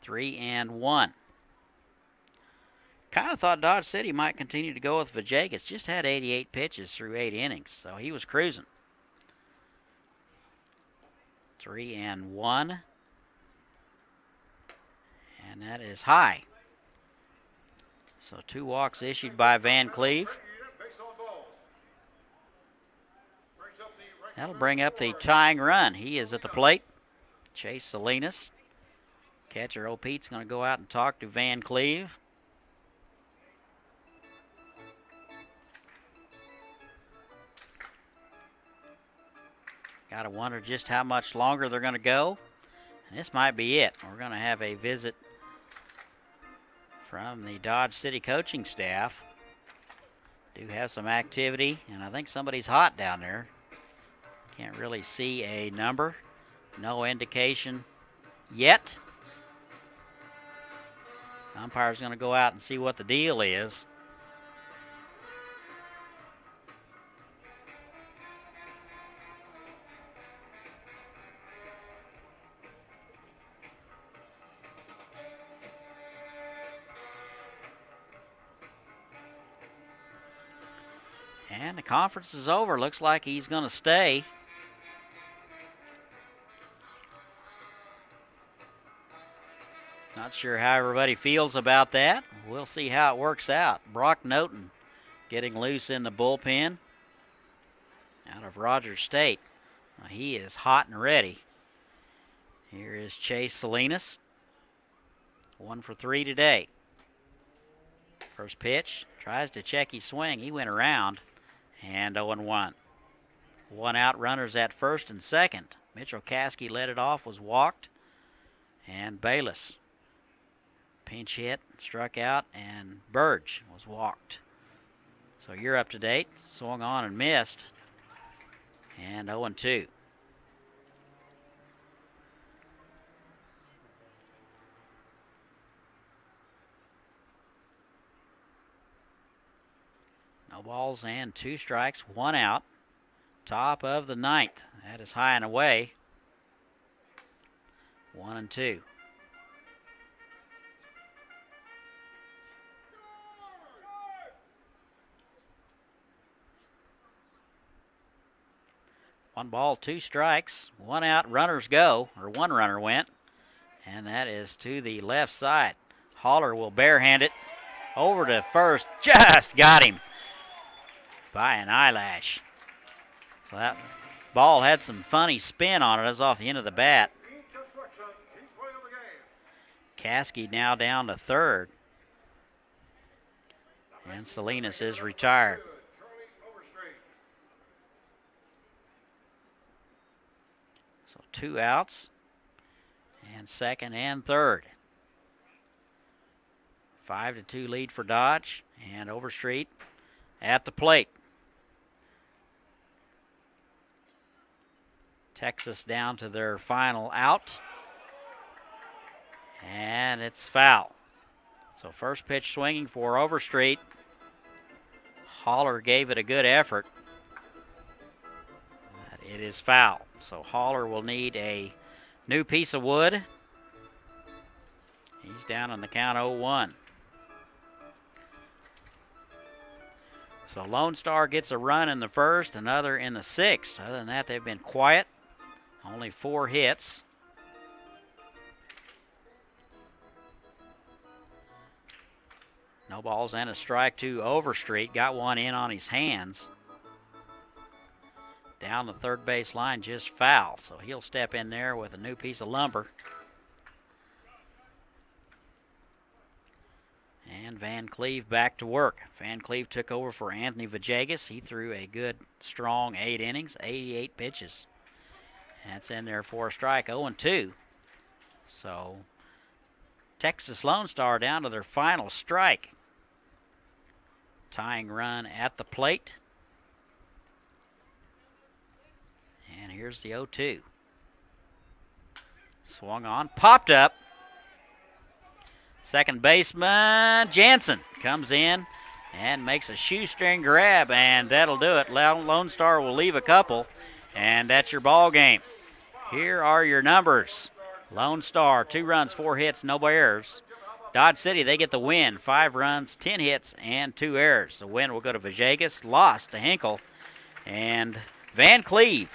3-1. Kind of thought Dodge City might continue to go with Vajegas. Just had 88 pitches through 8 innings, so he was cruising. 3-1. And that is high. So 2 walks issued by Van Cleve. That'll bring up the tying run. He is at the plate. Chase Salinas. Catcher Old Pete's going to go out and talk to Van Cleve. Got to wonder just how much longer they're going to go. And this might be it. We're going to have a visit from the Dodge City coaching staff. Do have some activity, and I think somebody's hot down there. Can't really see a number. No indication yet. Umpire's going to go out and see what the deal is. And the conference is over. Looks like he's going to stay. Not sure how everybody feels about that. We'll see how it works out. Brock Noten getting loose in the bullpen out of Rogers State. He is hot and ready. Here is Chase Salinas. 1 for 3 today. First pitch, tries to check his swing. He went around, and 0-1. 1 out, runners at first and second. Mitchell Caskey led it off, was walked, and Bayless pinch hit, struck out, and Burge was walked. So you're up to date. Swung on and missed, and 0-2. No balls and 2 strikes, 1 out. Top of the 9th. That is high and away. 1-2. One ball, 2 strikes, 1 out, runners go, or 1 runner went, and that is to the left side. Haller will barehand it over to first, just got him by an eyelash. So that ball had some funny spin on it. It was off the end of the bat. Caskey now down to third, and Salinas is retired. So 2 outs, and second and third. 5-2 lead for Dodge, and Overstreet at the plate. Texas down to their final out, and it's foul. So first pitch swinging for Overstreet. Haller gave it a good effort, but it is foul. So Haller will need a new piece of wood. He's down on the count 0-1. So Lone Star gets a run in the first, another in the 6th. Other than that, they've been quiet. Only 4 hits. No balls and a strike to Overstreet. Got one in on his hands. Down the third base line, just foul. So he'll step in there with a new piece of lumber. And Van Cleve back to work. Van Cleve took over for Anthony Vajegas. He threw a good, strong 8 innings, 88 pitches. That's in there for a strike, 0-2. So Texas Lone Star down to their final strike. Tying run at the plate. And here's the 0-2. Swung on, popped up. Second baseman Jansen comes in and makes a shoestring grab, and that'll do it. Lone Star will leave a couple, and that's your ball game. Here are your numbers. Lone Star, 2 runs, 4 hits, no errors. Dodge City, they get the win, 5 runs, 10 hits, and 2 errors. The win will go to Vajegas, lost to Hinkle, and Van Cleve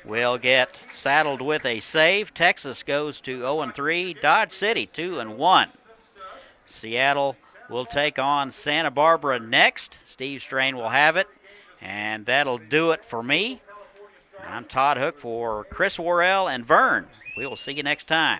will get saddled with a save. Texas goes to 0-3. Dodge City 2-1. Seattle will take on Santa Barbara next. Steve Strain will have it, and that'll do it for me. I'm Todd Hook for Chris Worrell and Vern. We will see you next time.